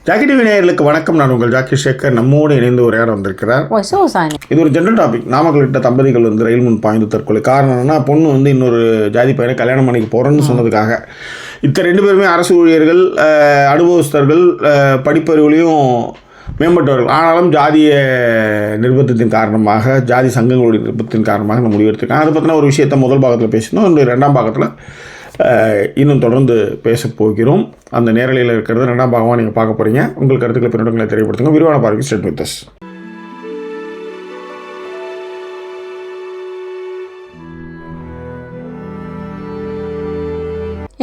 Jackie TV நேயர்களுக்கு வணக்கம். நான் உங்கள் ஜாக்கி சேகர். நம்மோடு இணைந்து ஒரு யார் வந்திருக்கிறார். இது ஒரு ஜென்ரல் டாபிக். நாமக்கல்கிட்ட தம்பதிகள் வந்து ரயில் முன் பாய்ந்து தற்கொலை. காரணம் என்னன்னா, பொண்ணு வந்து இன்னொரு ஜாதி பையனை கல்யாணம் பண்ணிக்கு போகிறேன்னு சொன்னதுக்காக. ரெண்டு பேருமே அரசு ஊழியர்கள், அனுபவஸ்தர்கள், படிப்பறிவுலையும் மேம்பட்டவர்கள். ஆனாலும் ஜாதிய நிர்பந்தத்தின் காரணமாக, ஜாதி சங்கங்களுடைய நிர்பந்தத்தின் காரணமாக நம்ம முடிவெடுத்துருக்காங்க. அதை பற்றின ஒரு விஷயத்தை முதல் பாகத்தில் பேசணும். இந்த ரெண்டாம் பாகத்தில் இன்னும் தொடர்ந்து பேச போகிறோம். அந்த நேரலையில் இருக்கிறது ரெண்டாம் பாகமாக நீங்கள் பார்க்க போகிறீங்க. உங்கள் கருத்துக்களை பின்னோட்டங்களை தெரியப்படுத்துங்க. விரிவான பார்வைக்கு ஸ்டார்ட் வித் அஸ்.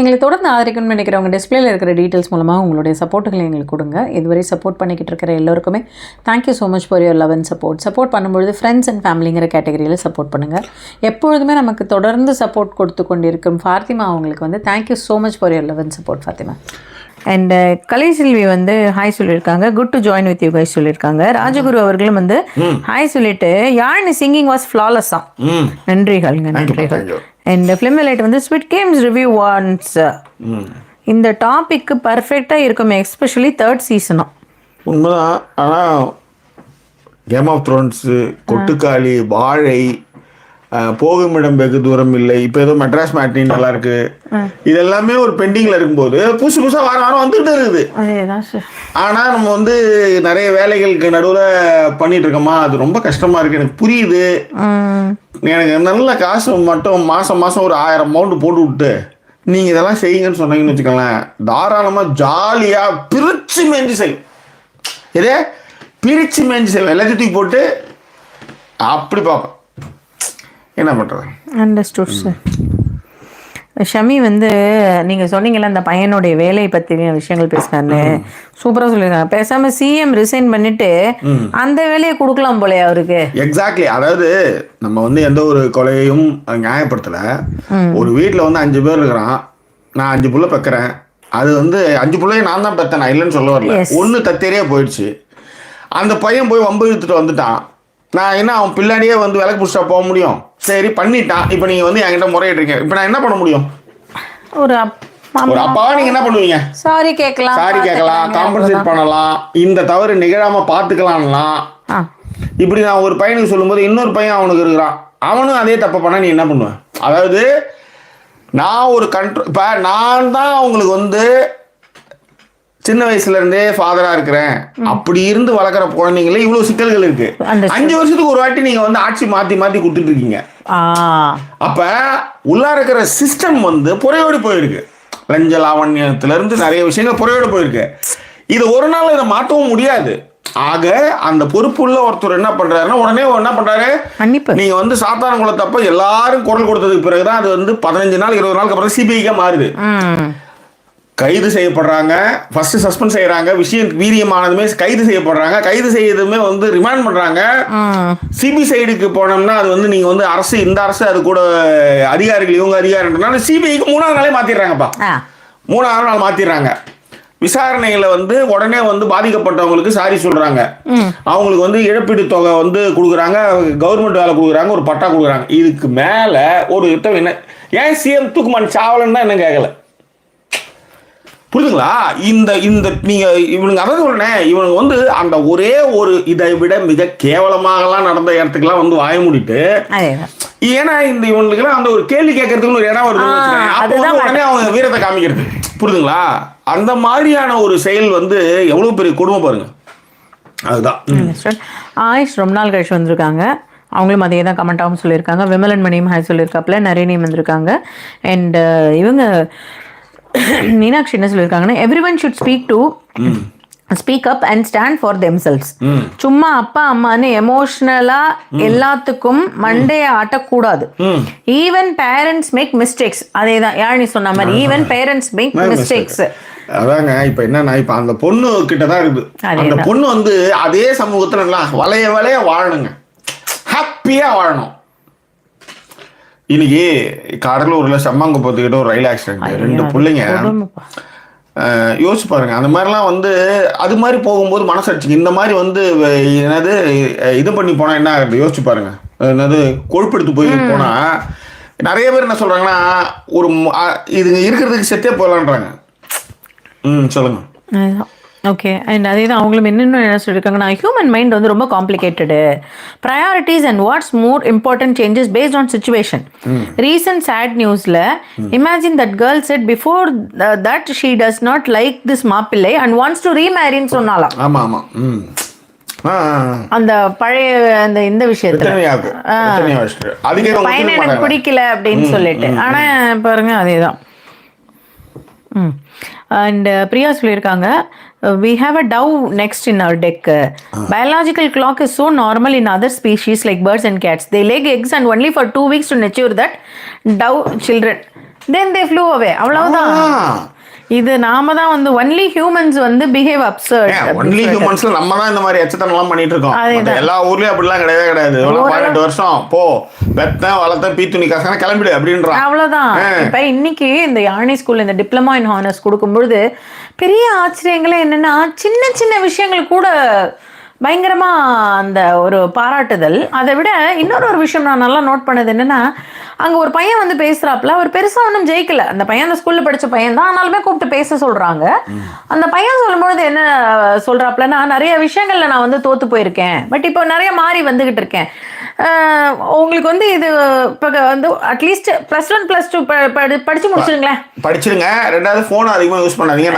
எங்களை தொடர்ந்து ஆதரிக்கணும்னு நினைக்கிறவங்க டிஸ்பிளேல இருக்கிற டீட்டெயில்ஸ் மூலமாக உங்களுடைய சப்போர்ட்டுகளை எங்களுக்கு கொடுங்க. இதுவரை சப்போர்ட் பண்ணிக்கிட்டு இருக்கிற எல்லோருக்குமே thank you so much for your love and support பண்ணும்பொழுது ஃப்ரெண்ட்ஸ் அண்ட் ஃபேமிலிங்கிற கேட்டகரியில் சப்போர்ட் பண்ணுங்கள். எப்பொழுதுமே நமக்கு தொடர்ந்து சப்போர்ட் கொடுத்து கொண்டிருக்கும் ஃபாத்திமா அவங்களுக்கு வந்து thank you so much for your love and support Fatima. And Kalaiselvi வந்து ஹாய் சொல்லியிருக்காங்க. Good to join with you guys சொல்லியிருக்காங்க. ராஜகுரு அவர்களும் வந்து ஹாய் சொல்லிட்டு யாழ்னி சிங்கிங் வாஸ் ஃப்ளாலஸா, நன்றிகள்ங்க நன்றிகள். அண்ட் ஃபிலிமிலைட் வந்து ஸ்விட் கேம்ஸ் ரிவ்யூ வான்ஸ் இந்த டாபிக்கு பர்ஃபெக்டாக இருக்கும், எஸ்பெஷலி தேர்ட் சீசனும். உண்மைதான். ஆனால் கேம் ஆஃப் த்ரோன்ஸு, கொட்டுக்காளி, வாழை, போகும் இடம் வெகு தூரம் இல்லை, இப்போ ஏதோ மெட்ராஸ் மேட்னி நல்லா இருக்கு, இது எல்லாமே ஒரு பெண்டிங்கில் இருக்கும்போது புதுசு புதுசாக வாரம் வந்துகிட்டே இருக்குது. ஆனால் நம்ம வந்து நிறைய வேலைகளுக்கு நடுவில் பண்ணிட்டு இருக்கோமா, அது ரொம்ப கஷ்டமாக இருக்குது. எனக்கு புரியுது. எனக்கு நல்ல காசு மட்டும் மாதம் ஒரு 1000 பவுண்டு போட்டு விட்டு நீங்கள் இதெல்லாம் செய்யுங்கன்னு சொன்னீங்கன்னு வச்சுக்கோங்களேன், தாராளமாக ஜாலியாக பிரித்து மேய்ஞ்சி செய்யும். இதே பிரித்து மேய்ஞ்சி செய்வேன், எல்லாத்தையும் தூக்கி போட்டு அப்படி பார்ப்பேன். என்ன பண்ணுறது? Understood sir. ஷமி வந்து நீங்கள் சொன்னீங்கல்ல அந்த பையனுடைய வேலையை பற்றின விஷயங்கள் பேசினாரு, சூப்பராக சொல்லியிருக்காங்க. பேசாமல் சிஎம் ரிசைன் பண்ணிட்டு அந்த வேலையை கொடுக்கலாம் போலே அவருக்கு. எக்ஸாக்ட்லி. அதாவது நம்ம வந்து எந்த ஒரு கொலையும் நியாயப்படுத்தலை. ஒரு வீட்டில் வந்து 5 பேர் இருக்கிறான், நான் 5 புள்ள பெக்கிறேன். அது வந்து 5 பிள்ளையும் நான் தான் பெற்றேன், நான் இல்லைன்னு சொல்ல வரல. ஒன்று தத்தேரியாக போயிடுச்சு. அந்த பையன் போய் வம்பு இழுத்துட்டு வந்துட்டான். நான் என்ன அவன் பின்னாடியே வந்து விளக்கு பிடிச்சா போக முடியும்? சரி பண்ணிட்டான். இப்போ நீங்கள் வந்து என்கிட்ட முறையிட்றீங்க. இப்போ நான் என்ன பண்ண முடியும்? ஒரு அப்பாவா நீங்கள் என்ன பண்ணுவீங்க? சாரி கேட்கலாம், காம்பன்சேட் பண்ணலாம், இந்த தவறு நிகழாமல் பார்த்துக்கலாம்லாம். இப்படி நான் ஒரு பையனுக்கு சொல்லும்போது இன்னொரு பையன் அவனுக்கு இருக்கிறான், அவனும் அதே தப்பை பண்ணால் நீ என்ன பண்ணுவேன்? அதாவது நான் ஒரு இப்போ நான் தான் அவங்களுக்கு வந்து சின்ன வயசுல இருந்தே ஃபாதரா இருக்கிறேன், அப்படி இருந்து வளர்க்குற குழந்தைங்களே இவ்வளவு சிக்கல்கள் இருக்கு. 5 வருஷத்துக்கு ஒரு வாட்டி நீங்க வந்து ஆட்சி மாத்தி கொடுத்துட்டு இருக்கீங்க. அப்ப உள்ளார இருக்கிற சிஸ்டம் வந்து புறையோடி போயிருக்கு. லஞ்ச லாவண்யத்துல இருந்து நிறைய விஷயங்கள் புறையோடி போயிருக்கு. இது ஒரு நாள் இதை மாற்றவும் முடியாது. ஆக அந்த பொறுப்புள்ள ஒருத்தர் என்ன பண்றாருன்னா, உடனே என்ன பண்றாரு, நீங்க வந்து சாத்தான குலத்தப்ப எல்லாரும் குரல் கொடுத்ததுக்கு பிறகுதான் அது வந்து 15 நாள் 20 நாளுக்கு அப்புறம் சிபிஐக்கா மாறுது. கைது செய்யப்படுறாங்க, ஃபர்ஸ்ட் சஸ்பெண்ட் செய்யறாங்க, விஷயம் வீரியமானதுமே கைது செய்யப்படுறாங்க, கைது செய்யறதுமே வந்து ரிமாண்ட் பண்றாங்க. சிபி சைடுக்கு போனோம்னா அது வந்து நீங்க வந்து அரசு, இந்த அரசு அது கூட அதிகாரிகள் இவங்க அதிகாரின்றனால சிபிஐக்கு 3ஆவது நாளே மாத்திடுறாங்கப்பா. 3ஆவது நாள் மாத்திடுறாங்க. விசாரணைகளை வந்து உடனே வந்து பாதிக்கப்பட்டவங்களுக்கு சாரி சொல்றாங்க, அவங்களுக்கு வந்து இழப்பீடு தொகை வந்து கொடுக்குறாங்க, கவர்மெண்ட் வேலை கொடுக்குறாங்க, ஒரு பட்டா கொடுக்குறாங்க. இதுக்கு மேல ஒரு யுத்தம் என்ன? ஏன் சிஎம் தூக்குமான் சாவலன்னு தான் என்ன கேட்கல, புரியுதுங்களா? இந்த இந்த நீங்க இவனுங்க அதாவது சொல்றேன், இவனுங்க வந்து அந்த ஒரே ஒரு இதை விட மிக கேவலமாகலாம் நடந்த இடத்துக்குலாம் வந்து வாய மூடிட்டு, ஏன்னா இந்த இவனுக்குலாம் அந்த ஒரு கேள்வி கேட்கறதுக்கு ஒரு இடம் வருது, அப்போ உடனே அவங்க வீரத்தை காமிக்கிறது, புரியுதுங்களா? அந்த மாதிரியான ஒரு செயல் வந்து எவ்வளவு பெரிய கொடுமை பாருங்க. அதுதான். ஆயுஷ் ரொம்ப நாள் கழிச்சு வந்திருக்காங்க, அவங்களும் அதே தான் கமெண்டாகவும் சொல்லியிருக்காங்க. விமலன் மணியும் ஹாய் சொல்லியிருக்காப்புல, நிறைய நேம் வந்திருக்காங்க. அண்ட் இவங்க மீனாட்சி என்ன சொல்லியிருக்காங்கன்னா, everyone should speak up and stand for themselves. சும்மா அப்பா அம்மான்னு எமோஷனலா எல்லாத்துக்கும் மண்டைய ஆட்டக்கூடாது. Even parents make mistakes. அதே தான் யாழினி சொன்ன மாதிரி, ஈவன் பேரண்ட்ஸ் மேக் மிஸ்டேக்ஸ். அதாங்க இப்ப என்னன்னா, இப்ப அந்த பொண்ணு கிட்டதான் இருக்குது. அந்த பொண்ணு வந்து அதே சமூகத்துல வளைய வாழணுங்க, ஹாப்பியா வாழணும். இன்னைக்கு கடலூர்ல செம்மாங்குப்பத்துக்கிட்ட ஒரு ரயில் ஆக்சிடென்ட், 2 பிள்ளைங்க. யோசிச்சு பாருங்க. அந்த மாதிரிலாம் வந்து அது மாதிரி போகும்போது மனசாட்சிக்கு இந்த மாதிரி வந்து என்னது இது பண்ணி போனா என்ன ஆகுது யோசிச்சு பாருங்க. என்னது கொழுப்பெடுத்து போய் போனா நிறைய பேர் என்ன சொல்றாங்கன்னா, ஒரு இது இருக்கிறதுக்கு செத்தே போகலான்றாங்க. சொல்லுங்க. ஓகே. அண்ட் அதே தான் அவங்களும் இன்னும் என்ன சொல்லியிருக்காங்கன்னா, ஹியூமன் மைண்ட் வந்து ரொம்ப complicated. Priorities and what's more important changes based on situation. Recent sad நியூஸில் imagine that girl said before that she does not like this mappillai and wants to ரீமேரின்னு சொன்னாலாம். ஆமாம் ஆமாம். அந்த பழைய அந்த இந்த விஷயத்துல பையனை எனக்கு பிடிக்கல அப்படின்னு சொல்லிட்டு. ஆனா பாருங்க அதேதான். அண்ட் பிரியா சொல்லியிருக்காங்க, we have a dove next in our deck. Biological clock is so normal in other species like birds and cats. They lay eggs and only for 2 weeks to mature that dove children. Then they flew away. அவ்வளவுதான். இது நாம தான் வந்து only humans வந்து behave absurd. Only ஹியூமன்ஸ்ல நம்ம தான் இந்த மாதிரி எச்சத்தனம் எல்லாம் பண்ணிட்டு இருக்கோம். எல்லா ஊர்லயும் அப்படிலாம் கிடையவே கிடையாது. 18 வருஷம் போ பெத்த வளர்த்த பீத்துணி காசான கிளம்பிடு அப்படின்றான். அவ்வளவுதான். இப்ப இன்னைக்கு இந்த யாழி ஸ்கூல்ல இந்த டிப்ளமா இன் ஹானர்ஸ் கொடுக்கும்பொழுது பெரிய ஆச்சரியங்களே என்னன்னா, சின்ன சின்ன விஷயங்கள் கூட பயங்கரமா அந்த ஒரு பாராட்டுதல். அதை விட இன்னொரு விஷயம் நான் நல்லா நோட் பண்ணது என்னன்னா, அங்க ஒரு பையன் வந்து பேசுறாப்புல, அவர் பெருசா ஒன்றும் ஜெயிக்கல. அந்த பையன் அந்த ஸ்கூல்ல படிச்ச பையன் தான், ஆனாலுமே கூப்பிட்டு பேச சொல்றாங்க. அந்த பையன் சொல்லும்பொழுது என்ன சொல்றாப்புலன்னா, நிறைய விஷயங்கள்ல நான் வந்து தோத்து போயிருக்கேன், பட் இப்போ நிறைய மாறி வந்துகிட்டு இருக்கேன். உங்களுக்கு வந்து இது இப்போ வந்து அட்லீஸ்ட் +1 +2 படிச்சு முடிச்சிருங்களேன். படிச்சிருங்க. ரெண்டாவது போன் அதிகமா யூஸ் பண்ணாதீங்க.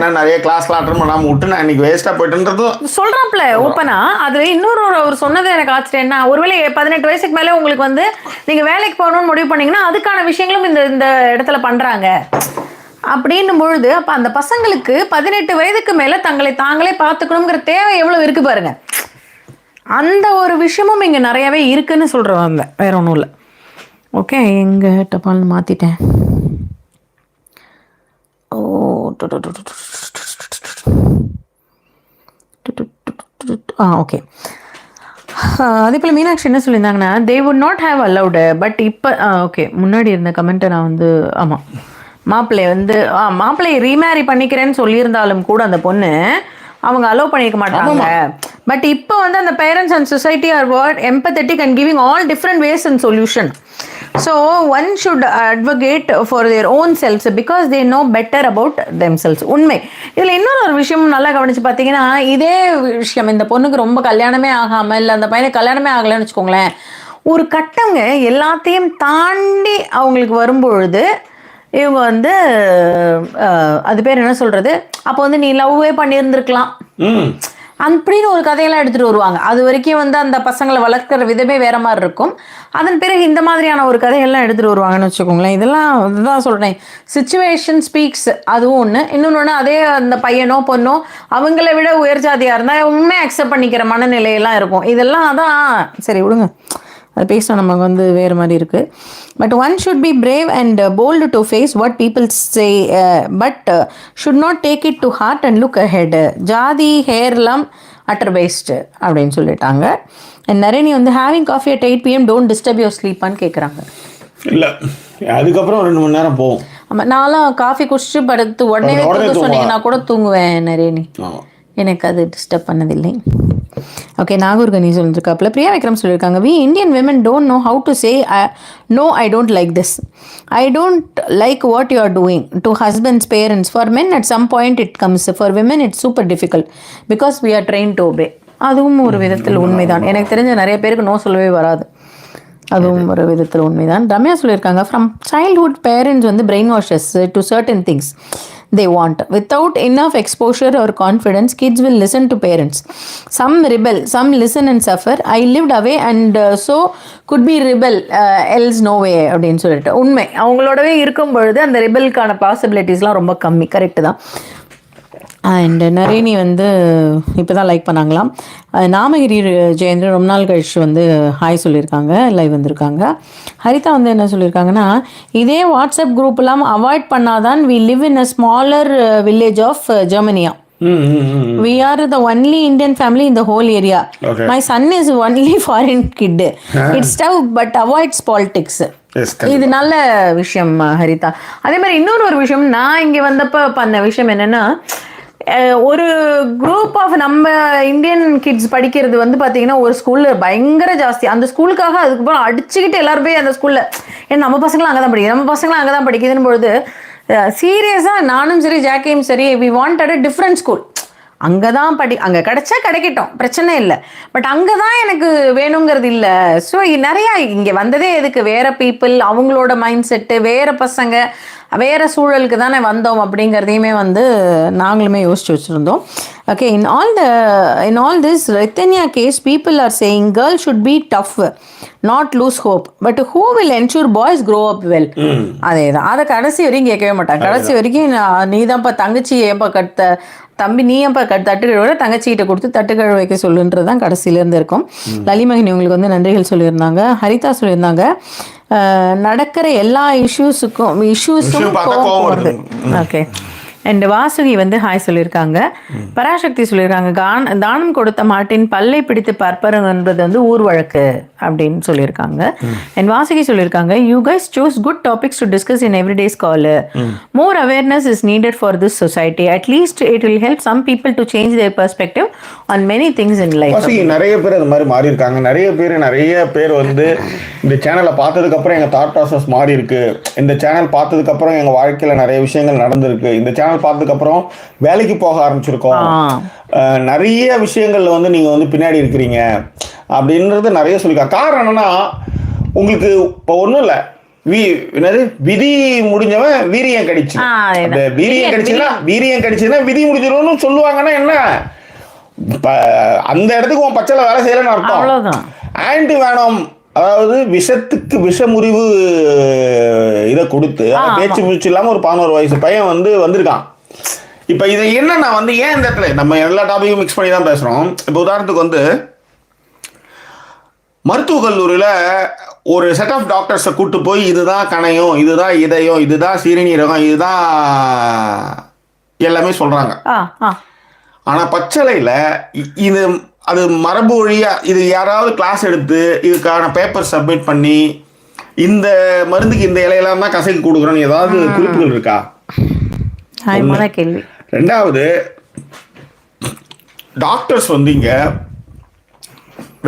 நான் நிறைய கிளாஸ்லாம் அட்டெண்ட் பண்ணாம விட்டு நான் இன்னைக்கு வேஸ்டா போயிட்டுன்றது சொல்றாப்ல ஓப்பனா. அது இன்னொரு அவர் சொன்னது எனக்கு ஆச்சரியம்னா, ஒருவேளை 18 வயசுக்கு மேலே உங்களுக்கு வந்து நீங்க வேலைக்கு போகணும்னு முடிவு பண்ணீங்கன்னா அதுக்கான விஷயங்களும் இந்த இடத்துல பண்றாங்க அப்படின்னும் பொழுது, அப்ப அந்த பசங்களுக்கு 18 வயதுக்கு மேல தங்களை தாங்களே பார்த்துக்கணுங்கிற தேவை எவ்வளவு இருக்கு பாருங்க. அந்த ஒரு விஷயமும் இங்க நிறையவே இருக்குன்னு சொல்றாங்க, வேற ஒன்றும் இல்லை. ஓகே, எங்க டப்பால் மாத்திட்டேன். ஓகே. அதே போல் மீனாட்சி என்ன சொல்லியிருந்தாங்கன்னா, they would not have allowed. But இப்போ ஓகே, முன்னாடி இருந்த கமெண்ட்டை நான் வந்து ஆமாம், மாப்பிள்ளை வந்து மாப்பிள்ளையை ரீமேரி பண்ணிக்கிறேன்னு சொல்லியிருந்தாலும் கூட அந்த பொண்ணு அவங்க அலோவ் பண்ணியிருக்க மாட்டாங்க. பட் இப்போ வந்து அந்த parents and society are what empathetic and giving all different ways and solution. So one should advocate for their own selves because they know better about themselves. உண்மை. இதில் இன்னொரு விஷயம் நல்லா கவனித்து பார்த்தீங்கன்னா, இதே விஷயம் இந்த பொண்ணுக்கு ரொம்ப கல்யாணமே ஆகாமல் இல்லை அந்த பையனுக்கு கல்யாணமே ஆகலைன்னு வச்சுக்கோங்களேன், ஒரு கட்டங்க எல்லாத்தையும் தாண்டி அவங்களுக்கு வரும்பொழுது இவங்க வந்து அது பேர் என்ன சொல்கிறது, அப்போ வந்து நீ லவ்வே பண்ணியிருந்துருக்கலாம் அப்படின்னு ஒரு கதையெல்லாம் எடுத்துகிட்டு வருவாங்க. அது வரைக்கும் வந்து அந்த பசங்களை வளர்க்குற விதமே வேற மாதிரி இருக்கும். அதன் பிறகு இந்த மாதிரியான ஒரு கதையெல்லாம் எடுத்துகிட்டு வருவாங்கன்னு வச்சுக்கோங்களேன். இதெல்லாம் இதுதான் சொல்கிறேன், சிச்சுவேஷன் ஸ்பீக்ஸ். அதுவும் ஒன்று. இன்னொன்று, அதே அந்த பையனோ பொண்ணோ அவங்கள விட உயர் ஜாதியாக இருந்தால் உண்மையை அக்செப்ட் பண்ணிக்கிற மனநிலையெல்லாம் இருக்கும். இதெல்லாம் அதான் சரி விடுங்க, அது பேச நமக்கு வந்து வேறு மாதிரி இருக்குது. But one should be brave and bold to face what people say, but should not take it to heart and look ahead. ஜாதி ஹேர்லாம் அட்டர் பேஸ்டு அப்படின்னு சொல்லிட்டாங்க. அண்ட் நரேனி வந்து having coffee at 8 PM don't disturb your ஸ்லீப்பான்னு கேட்குறாங்க. இல்லை, அதுக்கப்புறம் 2 மணி நேரம் போகும். ஆமாம், நான்லாம் காஃபி குடிச்சிட்டு படுத்து உடனே தூங்க சொன்னீங்கன்னா கூட தூங்குவேன் நரேனி. எனக்கு அது டிஸ்டர்ப் பண்ணதில்லை. ஓகே, நாகூர் கனி சொல்லியிருக்காப்புல. பிரியா விக்ரம் சொல்லியிருக்காங்க, we Indian women don't know how to say no, I don't like this, I don't like what you are doing to husband's parents. For men at some point it comes, for women it's super difficult because we are train to obey. அதுவும் ஒரு விதத்தில் உண்மைதான். எனக்கு தெரிஞ்ச நிறைய பேருக்கு no சொல்லவே வராது. அதுவும் ஒரு விதத்தில் உண்மைதான். ரம்யா சொல்லியிருக்காங்க, ஃப்ரம் சைல்ட்ஹுட் பேரண்ட்ஸ் வந்து brain washes to certain things they want. Without enough exposure or confidence, kids will listen to parents. Some rebel, some listen and suffer. I lived away and so could be rebel, else no way அப்படின்னு சொல்லிட்டு. உண்மை, அவங்களோடவே இருக்கும் பொழுது அந்த ரிபலுக்கான பாசிபிலிட்டிஸ்லாம் ரொம்ப கம்மி. Correct தான். And Nareni வந்து இப்போ தான் லைக் பண்ணாங்களாம். நாமகிரி ஜெயேந்திரன் ரொம்ப நாள் கழிச்சு வந்து ஹாய் சொல்லியிருக்காங்க, லைவ் வந்திருக்காங்க. ஹரிதா வந்து என்ன சொல்லியிருக்காங்கன்னா, இதே வாட்ஸ்அப் குரூப்லாம் அவாய்ட் பண்ணாதான் we live in a smaller village of ஜெர்மனியா. We are the only Indian family in the whole area. Okay. My son is only foreign kid. It's tough but avoids politics. இது நல்ல விஷயம் ஹரிதா. அதே மாதிரி இன்னொரு விஷயம், நான் இங்கே வந்தப்போ பண்ண விஷயம் என்னென்னா, ஒரு குரூப் ஆஃப் நம்ம இந்தியன் கிட்ஸ் படிக்கிறது வந்து பார்த்தீங்கன்னா ஒரு ஸ்கூலில் பயங்கர ஜாஸ்தி. அந்த ஸ்கூலுக்காக அதுக்கப்புறம் அடிச்சுக்கிட்டு எல்லாரும் போய் அந்த ஸ்கூலில், ஏன்னா நம்ம பசங்களும் அங்கே தான் படிக்குது, நம்ம பசங்களும் அங்கே தான் படிக்குதுன்னு பொழுது சீரியஸாக நானும் சரி ஜாக்கியும் சரி we wanted a different school. அங்கே தான் அங்கே கிடைச்சா கிடைக்கட்டும், பிரச்சனை இல்லை. பட் அங்கே தான் எனக்கு வேணுங்கிறது இல்லை. ஸோ நிறையா இங்கே வந்ததே எதுக்கு, வேறு பீப்புள், அவங்களோட மைண்ட் செட்டு, வேறு பசங்க, வேறு சூழலுக்கு தானே வந்தோம் அப்படிங்கிறதையுமே வந்து நாங்களுமே யோசிச்சு வச்சுருந்தோம். Okay, in all this Rithanya case people are saying girl should be tough, not lose hope, but who will ensure boys grow up well. அதே தான், அதை கடைசி வரைக்கும் கேட்கவே மாட்டாங்க. கடைசி வரைக்கும் நீ தான்ப்பா தங்கச்சி, ஏன்ப்பா தம்பி நீ ஏன்ப்பா தட்டு கழுவ, தங்கச்சிக்கிட்ட கொடுத்து தட்டு கழுவ வைக்க சொல்லுன்றது தான் கடைசியிலேருந்து இருக்கும். லலிமகினி உங்களுக்கு வந்து நன்றிகள் சொல்லியிருந்தாங்க. ஹரிதா சொல்லியிருந்தாங்க நடக்கிற எல்லா இஷ்யூஸும் கோவம் வருது. ஓகே, அண்ட் வாசுகி வந்து ஹாய் சொல்லியிருக்காங்க. பராசக்தி சொல்லியிருக்காங்க தானம் கொடுத்த மாட்டின் பல்லை பிடித்து பார்ப்பது என்பது வந்து ஊர் வழக்கு அப்படின்னு சொல்லியிருக்காங்க. அண்ட் வாசுகி சொல்லியிருக்காங்க you guys choose good topics to discuss in everyday's call. More awareness is needed for this society. At least it will help some people to change their perspective on many things in life. நிறைய பேர் அது மாதிரி மாறி இருக்காங்க. நிறைய பேர் வந்து இந்த சேனலை பார்த்ததுக்கப்புறம் எங்கள் தாட் ப்ராசஸ் மாறி இருக்கு, இந்த சேனல் பார்த்ததுக்கப்புறம் எங்கள் வாழ்க்கையில் நிறைய விஷயங்கள் நடந்திருக்கு, இந்த சேனல் பார்த்ததுக்கப்புறம் வேலைக்கு போக ஆரம்பிச்சிருக்கோம், நிறைய விஷயங்கள்ல வந்து நீங்கள் வந்து பின்னாடி இருக்கிறீங்க அப்படின்றது நிறைய சொல்லியிருக்காங்க. காரணம் என்னன்னா, உங்களுக்கு இப்போ ஒன்றும் இல்லை, விதி முடிஞ்சவன் வீரியம் கடிச்சு, அந்த வீரியம் கடிச்சுன்னா விதி முடிஞ்சிடும்னு சொல்லுவாங்கன்னா என்ன, அந்த இடத்துக்கு உன் பச்சைல வேலை செய்யலன்னு அர்த்தம். ஆன்டி வேனம், அதாவது விஷத்துக்கு விஷமுறிவு இதை கொடுத்து பேச்சு மூச்சு இல்லாமல் ஒரு 11 வயசு பையன் வந்து வந்திருக்கான். இப்போ இதை என்ன நான் வந்து ஏன் இந்த இடத்துல நம்ம எல்லா டாபிக்கும் மிக்ஸ் பண்ணி தான் பேசுகிறோம். இப்போ உதாரணத்துக்கு வந்து மருத்துவக் கல்லூரியில் ஒரு செட் ஆஃப் டாக்டர்ஸை கூப்பிட்டு போய் இதுதான் கணையம், இதுதான் இதயம், இதுதான் சிறுநீரகம், இதுதான் எல்லாமே சொல்கிறாங்க. ஆனால் பச்சளையில் இது அது மரபு வழியாக இது யாராவது கிளாஸ் எடுத்து இதுக்கான பேப்பர் சப்மிட் பண்ணி இந்த மருந்துக்கு இந்த இலையெல்லாம் தான் கசைக்கு கொடுக்குறோன்னு ஏதாவது குறிப்புகள் இருக்கா? கேள்வி. ரெண்டாவது, டாக்டர்ஸ் வந்து இங்கே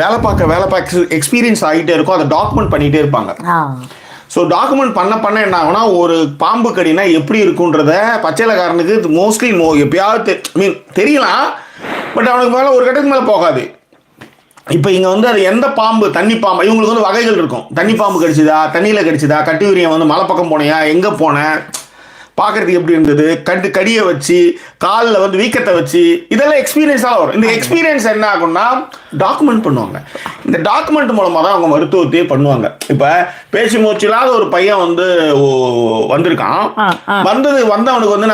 வேலை பார்க்க எக்ஸ்பீரியன்ஸ் ஆகிட்டே இருக்கும், அதை டாக்குமெண்ட் பண்ணிகிட்டே இருப்பாங்க. ஸோ டாக்குமெண்ட் பண்ண என்ன ஆகுனா, ஒரு பாம்பு கடினா எப்படி இருக்குன்றத பச்சைலக்காரனுக்கு மோஸ்ட்லி எப்பயாவது தெரியலாம், பட் அவனுக்கு மேலே ஒரு கட்டத்துக்கு மேலே போகாது. இப்போ இங்கே வந்து அது எந்த பாம்பு, தண்ணி பாம்பு, இவங்களுக்கு வந்து வகைகள் இருக்கும். தண்ணி பாம்பு கடிச்சுதா, தண்ணியில் கடிச்சுதா, கட்டி உரியம் வந்து மலை பக்கம் போனையா, எங்கே போனேன், பார்க்குறதுக்கு எப்படி இருந்தது, கடியை வச்சு காலில் வந்து வீக்கத்தை வச்சு, இதெல்லாம் எக்ஸ்பீரியன்ஸாக வரும். இந்த எக்ஸ்பீரியன்ஸ் என்ன ஆகும்னா டாக்குமெண்ட் பண்ணுவாங்க. இந்த டாக்குமெண்ட் மூலமாக தான் அவங்க மருத்துவத்தையே பண்ணுவாங்க. இப்போ பேச்சு மூச்சு இல்லாத ஒரு பையன் வந்து வந்திருக்கான், வந்தவனுக்கு வந்து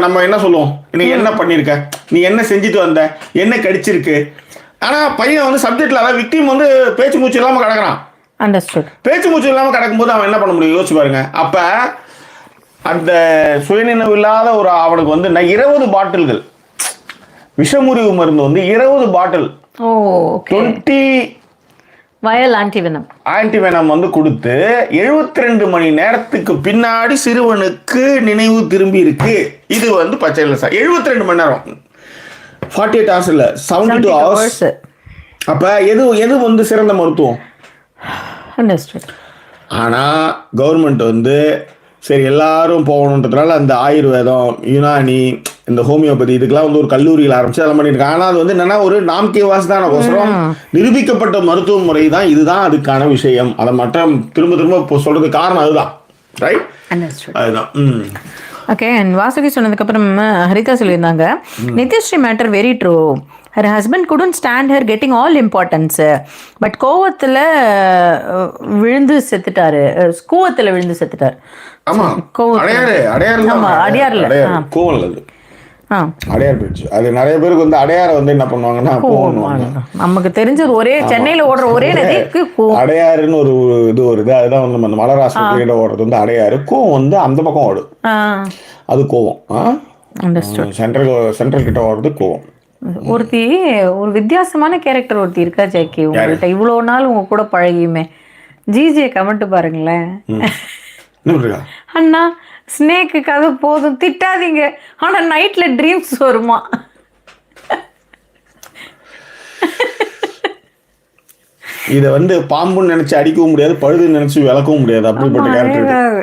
நம்ம என்ன சொல்லுவோம், நீ என்ன பண்ணியிருக்க, நீ என்ன செஞ்சுட்டு வந்த, என்ன கடிச்சிருக்கு. ஆனால் பையன் வந்து சப்ஜெக்டில், அதாவது விக்டிம் வந்து பேச்சு மூச்சு இல்லாமல் கிடக்குறான். பேச்சு மூச்சு இல்லாமல் கிடக்கும்போது அவன் என்ன பண்ண முடியும் யோசிச்சு பாருங்க. அப்போ அந்த சுயநினைவு இல்லாத ஒரு அவனுக்கு வந்து 20 பாட்டில்கள் விஷமுறிவு மருந்து வந்து 20 பாட்டில் 20 வயல் ஆன்டிவெனம் வந்து கொடுத்து 72 மணி நேரத்துக்கு பின்னாடி சிறுவனுக்கு நினைவு திரும்பி இருக்கு. இது வந்து பச்சைல 72 மணி நேரம், 48 hours இல்ல, 72 hours. அப்ப எது வந்து சிறந்த மருத்துவம்? ஆனா கவர்மெண்ட் வந்து சரி எல்லாரும் போகணுன்றதுனால அந்த ஆயுர்வேதம், யுனானி, இந்த ஹோமியோபதி இதுக்கெல்லாம் வந்து ஒரு கல்லூரியில் ஆரம்பிச்சு அதெல்லாம் பண்ணியிருக்காங்க. ஆனால் அது வந்து என்னன்னா ஒரு நாம்கே வாசிதான அவசரம், நிரூபிக்கப்பட்ட மருத்துவ முறை தான் இதுதான் அதுக்கான விஷயம். அதை மட்டும் திரும்ப சொல்றதுக்கு காரணம் அதுதான். ரைட், அதுதான். ஓகே, அண்ட் வாசுகி சொன்னதுக்கப்புறம் ஹரிதா சொல்லியிருந்தாங்க Nithyasri matter very true. Her husband couldn't stand her getting all importance. But கோவத்தில் விழுந்து செத்துட்டாரு. ஆமா, அடையார்ல கோவம் அது அடையார் போயிடுச்சு. அது நிறைய பேருக்கு வந்து அடையாரை வந்து என்ன பண்ணுவாங்கன்னா நமக்கு தெரிஞ்ச ஒரே சென்னையில ஓடுற ஒரே நதிக்கு அடையாறுன்னு ஒரு இது வருது. அதுதான் வந்து அந்த மலராசிரியர் ஓடுறது வந்து அடையாறு. கோவம் வந்து அந்த பக்கம் ஓடும், அது கோவம். சென்ட்ரல் கிட்ட ஓடுறது கோவம். ஒரு வித்தியாசமான கேரக்டர் ஒருத்தி இருக்கா ஜாக்கி உங்கள்கிட்ட இவ்வளோ நாள் உங்க கூட பழகியுமே. ஜிஜியை கமெண்ட் பாருங்களேன். அண்ணா ஸ்னேக்கு கதை போதும், திட்டாதீங்க, ஆனா நைட்ல ட்ரீம்ஸ் வருமா? இதை வந்து பாம்புன்னு நினைச்சு அடிக்கவும் முடியாது, பழுதுன்னு நினைச்சு விளக்கவும் முடியாது. அப்படிப்பட்ட கேரக்டர்.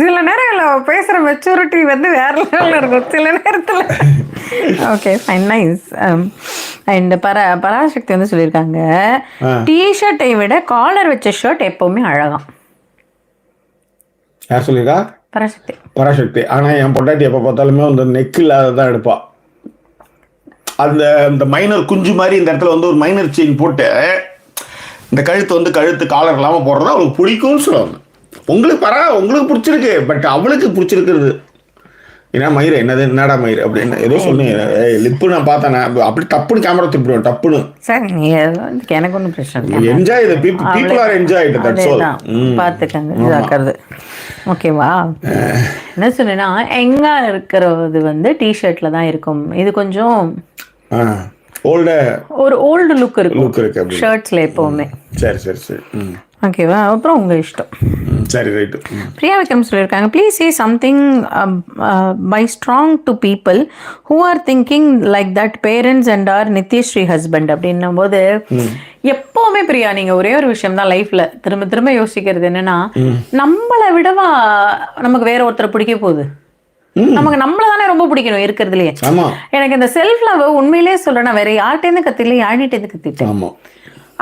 சில நேரங்களில் பேசுற மெச்சூரிட்டி வந்து வேற லெவலில் இருக்கும். சில நேரத்தில் okay fine nice. And Parasakthi வந்து சொல்லியிருக்காங்க, டிஷர்ட்டை விட காலர் வச்ச ஷர்ட் எப்பவுமே அழகாம். யார் சொல்லியிருக்கா? பராசக்தி. பராசக்தி. ஆனால் என் பொண்டாட்டி எப்போ பார்த்தாலுமே அந்த நெக் இல்லாததான் எடுப்பா. அந்த மைனர் குஞ்சு மாதிரி இந்த இடத்துல வந்து ஒரு மைனர் செயின் போட்டு இந்த கழுத்து வந்து கழுத்து காலர் இல்லாமல் போடுறது அவளுக்கு பிடிக்கும்னு சொல்லுவாங்க. உங்களுக்கு பிடிச்சிருக்கு, பட் அவளுக்கு பிடிச்சிருக்குறது ஏன்னா மயிர் என்னடா மயிர் அப்படின்னு ஏதோ சொன்னீங்க. லிப்பு நான் பார்த்தேன், அப்படி டப்புன்னு கேமரா திருப்பிடுவேன் டப்புன்னு. சார் எனக்கு ஒன்றும் பிரச்சனை என்ஜாய் இது, people are enjoy it, that's all. பார்த்துக்கங்க இதாக்குறது. ஓகேவா? என்ன சொன்னேன்னா எங்க இருக்கிறது வந்து டிஷர்ட்ல தான் இருக்கும். இது கொஞ்சம் ஒரு ஓல்டு லுக் இருக்கு ஷர்ட்ஸ்ல எப்பவுமே. சரி சரி சரி. ஓகேவா? அப்புறம் உங்க இஷ்டம். சரி ரைட்டு. பிரியா விக்ரம் சொல்லியிருக்காங்க, please say something by strong to people who are thinking like that parents and or Nithyasri husband அப்படின்னும் போது எப்பவுமே பிரியா நீங்க ஒரே ஒரு விஷயம் தான் லைஃப்ல திரும்ப திரும்ப யோசிக்கிறது என்னன்னா, நம்மளை விடவா நமக்கு வேற ஒருத்தரை பிடிக்க போகுது. நமக்கு நம்மள தானே ரொம்ப பிடிக்கணும் இருக்கிறதுலயே. எனக்கு இந்த செல்ஃப் லவ் உண்மையிலேயே சொல்றேன், வேற யார்கிட்ட கத்தில யார்கிட்ட கத்திட்டேன்.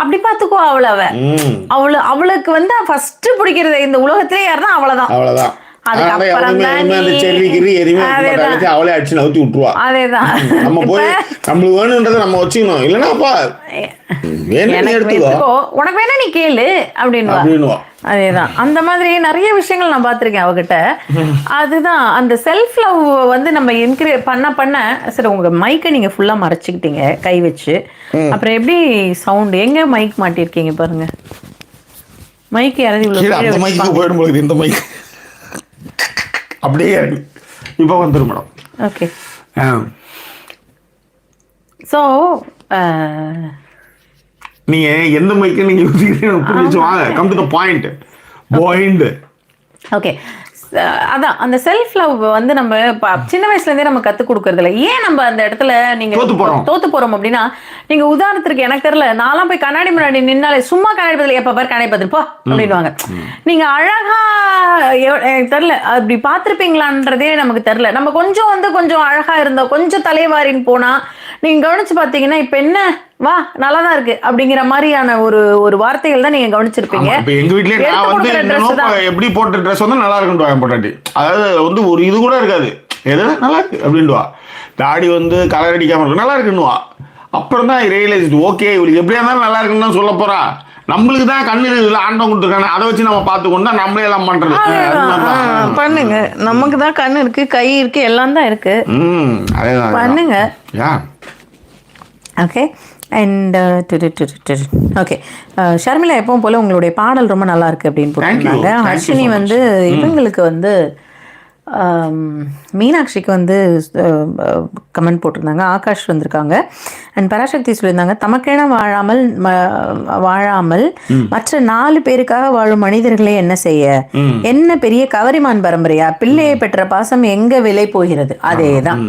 அப்படி பாத்துக்கோ அவளுக்கு வந்து ஃபர்ஸ்ட் பிடிக்கிறது இந்த உலகத்திலே யாருன்னா அவ்வளவுதான். அதுக்கப்புறம் அவளே அடிச்சு நவுத்தி விட்டுருவா. அதேதான் நம்ம போய் நம்மளுக்கு வேணும்ன்றதை நம்ம வச்சுக்கணும், இல்லைன்னா உனக்கு வேணா நீ கேளு அப்படின்னு. அதேதான் அந்த மாதிரி நிறைய விஷயங்கள் நான் பார்த்துருக்கேன் அவகிட்ட. அதுதான் அந்த செல்ஃப் லவ் வந்து நம்ம என்கரேஜ் பண்ண சரி. உங்க மைக்கை நீங்க ஃபுல்லா மறைச்சிக்கிட்டீங்க கை வச்சு, அப்புறம் எப்படி சவுண்ட் எங்க மைக் மாட்டிருக்கீங்க பாருங்க. மைக் யாராவது இவ்வளவு போயிடும் இந்த மைக் அப்படியே இப்போ வந்துடும் மேடம். ஓகே. ஸோ நீங்க எந்த மைக்கு நீங்க வாங்க, come to the point. Okay. அதான் அந்த செல்ஃப் லவ் வந்து நம்ம சின்ன வயசுல இருந்தே நம்ம கத்து கொடுக்கறது இல்லை. ஏன் நம்ம அந்த இடத்துல நீங்க தோத்து போறோம் அப்படின்னா, நீங்க உதாரணத்துக்கு எனக்கு தெரியல, நான்லாம் போய் கண்ணாடி முன்னாடி நின்னாலே சும்மா கண்ணாடி பதில் எப்ப பாரு கண்ணாடி பதில் போ அப்படின்வாங்க. நீங்க அழகா எனக்கு தெரியல அப்படி பார்த்திருப்பீங்களான்றதே நமக்கு தெரியல. நம்ம கொஞ்சம் அழகா இருந்தோம், கொஞ்சம் தலைவாரின்னு போனா நீங்க கவனிச்சு பாத்தீங்கன்னா இப்ப என்ன வா நல்லாதான் இருக்கு அப்படிங்கிற மாதிரியான ஒரு வார்த்தைகள் தான் நீங்க கவனிச்சிருப்பீங்க. எங்க வீட்லயே நான் வந்து எப்படி போட்ட ட்ரெஸ் வந்து நல்லா இருக்குன்னு பொண்டாட்டி, அதாவது வந்து ஒரு இது கூட இருக்காது, எது நல்லா இருக்கு அப்படின்வா. தாடி வந்து கலர் அடிக்காம இருக்கு நல்லா இருக்குன்னுவா. அப்புறம் தான் ரியலைஸ், ஓகே இவளுக்கு எப்படியா இருந்தாலும் நல்லா இருக்குன்னு தான் சொல்ல போறா. நம்மளுக்கு தான் கண்ணு ஆண்டம் கொடுத்துருக்காங்க, அதை வச்சு நம்ம பார்த்துக்கொண்டு நம்மளே எல்லாம் பண்றது. பண்ணுங்க, நமக்கு தான் கண்ணு இருக்கு, கை இருக்கு, எல்லாம் தான் இருக்கு. அதேதான் பண்ணுங்க. ஓகே. அண்ட் ஓகே ஷர்மிளா எப்பவும் போல உங்களுடைய பாடல் ரொம்ப நல்லா இருக்கு அப்படின்னு போட்டிருந்தாங்க. ஹர்ஷினி வந்து இவங்களுக்கு வந்து மீனாட்சிக்கு வந்து கமெண்ட் போட்டிருந்தாங்க. ஆகாஷ் வந்திருக்காங்க. அண்ட் பராசக்தி சொல்லியிருந்தாங்க, தமக்கென வாழாமல் மற்ற 4 பேருக்காக வாழும் மனிதர்களே என்ன செய்ய, என்ன பெரிய கவரிமான் பரம்பரையா, பிள்ளையை பெற்ற பாசம் எங்க விலை போகிறது. அதேதான்,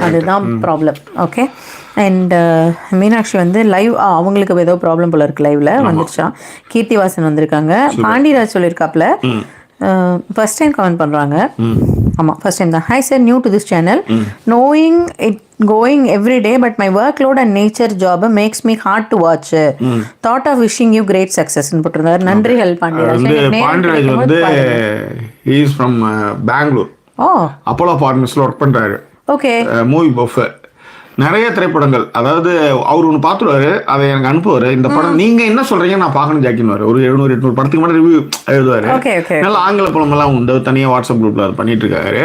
அதுதான் ப்ராப்ளம். ஓகே. அண்ட் மீனாட்சி வந்து லைவ் அவங்களுக்கு ஏதோ ப்ராப்ளம் போல இருக்கு, லைவ்ல வந்துருச்சா. கீர்த்திவாசன் வந்திருக்காங்க. பாண்டியராஜ் சொல்லியிருக்காப்ல ஃபர்ஸ்ட் டைம் கமெண்ட் பண்ணுறாங்க. ஆமாம் ஃபர்ஸ்ட் டைம் தான். Hi sir, new to this channel, knowing it going every day but my workload and nature job makes me hard to watch. Thought of wishing you great சக்ஸஸ்ன்னு போட்டிருந்தார். நன்றிகள் பாண்டியராஜ். பாண்டியராஜ் வந்து he is from Bangalore. Apollo ஃபார்மஸில் work பண்ணுறாரு. Okay. Movie buff நிறைய திரைப்படங்கள், அதாவது அவர் ஒன்று பார்த்துருவாரு, அதை எனக்கு அனுப்புவார். இந்த படம் நீங்க என்ன சொல்றீங்க நான் பார்க்கணும் ஜாக்கின்னு ஒரு 700-800 படத்துக்கு மேலே ரிவ்யூ எழுதுவாரு. நல்ல ஆங்கில படமெல்லாம் உண்டு, தனியாக வாட்ஸ்அப் குரூப்ல அது பண்ணிட்டு இருக்காரு.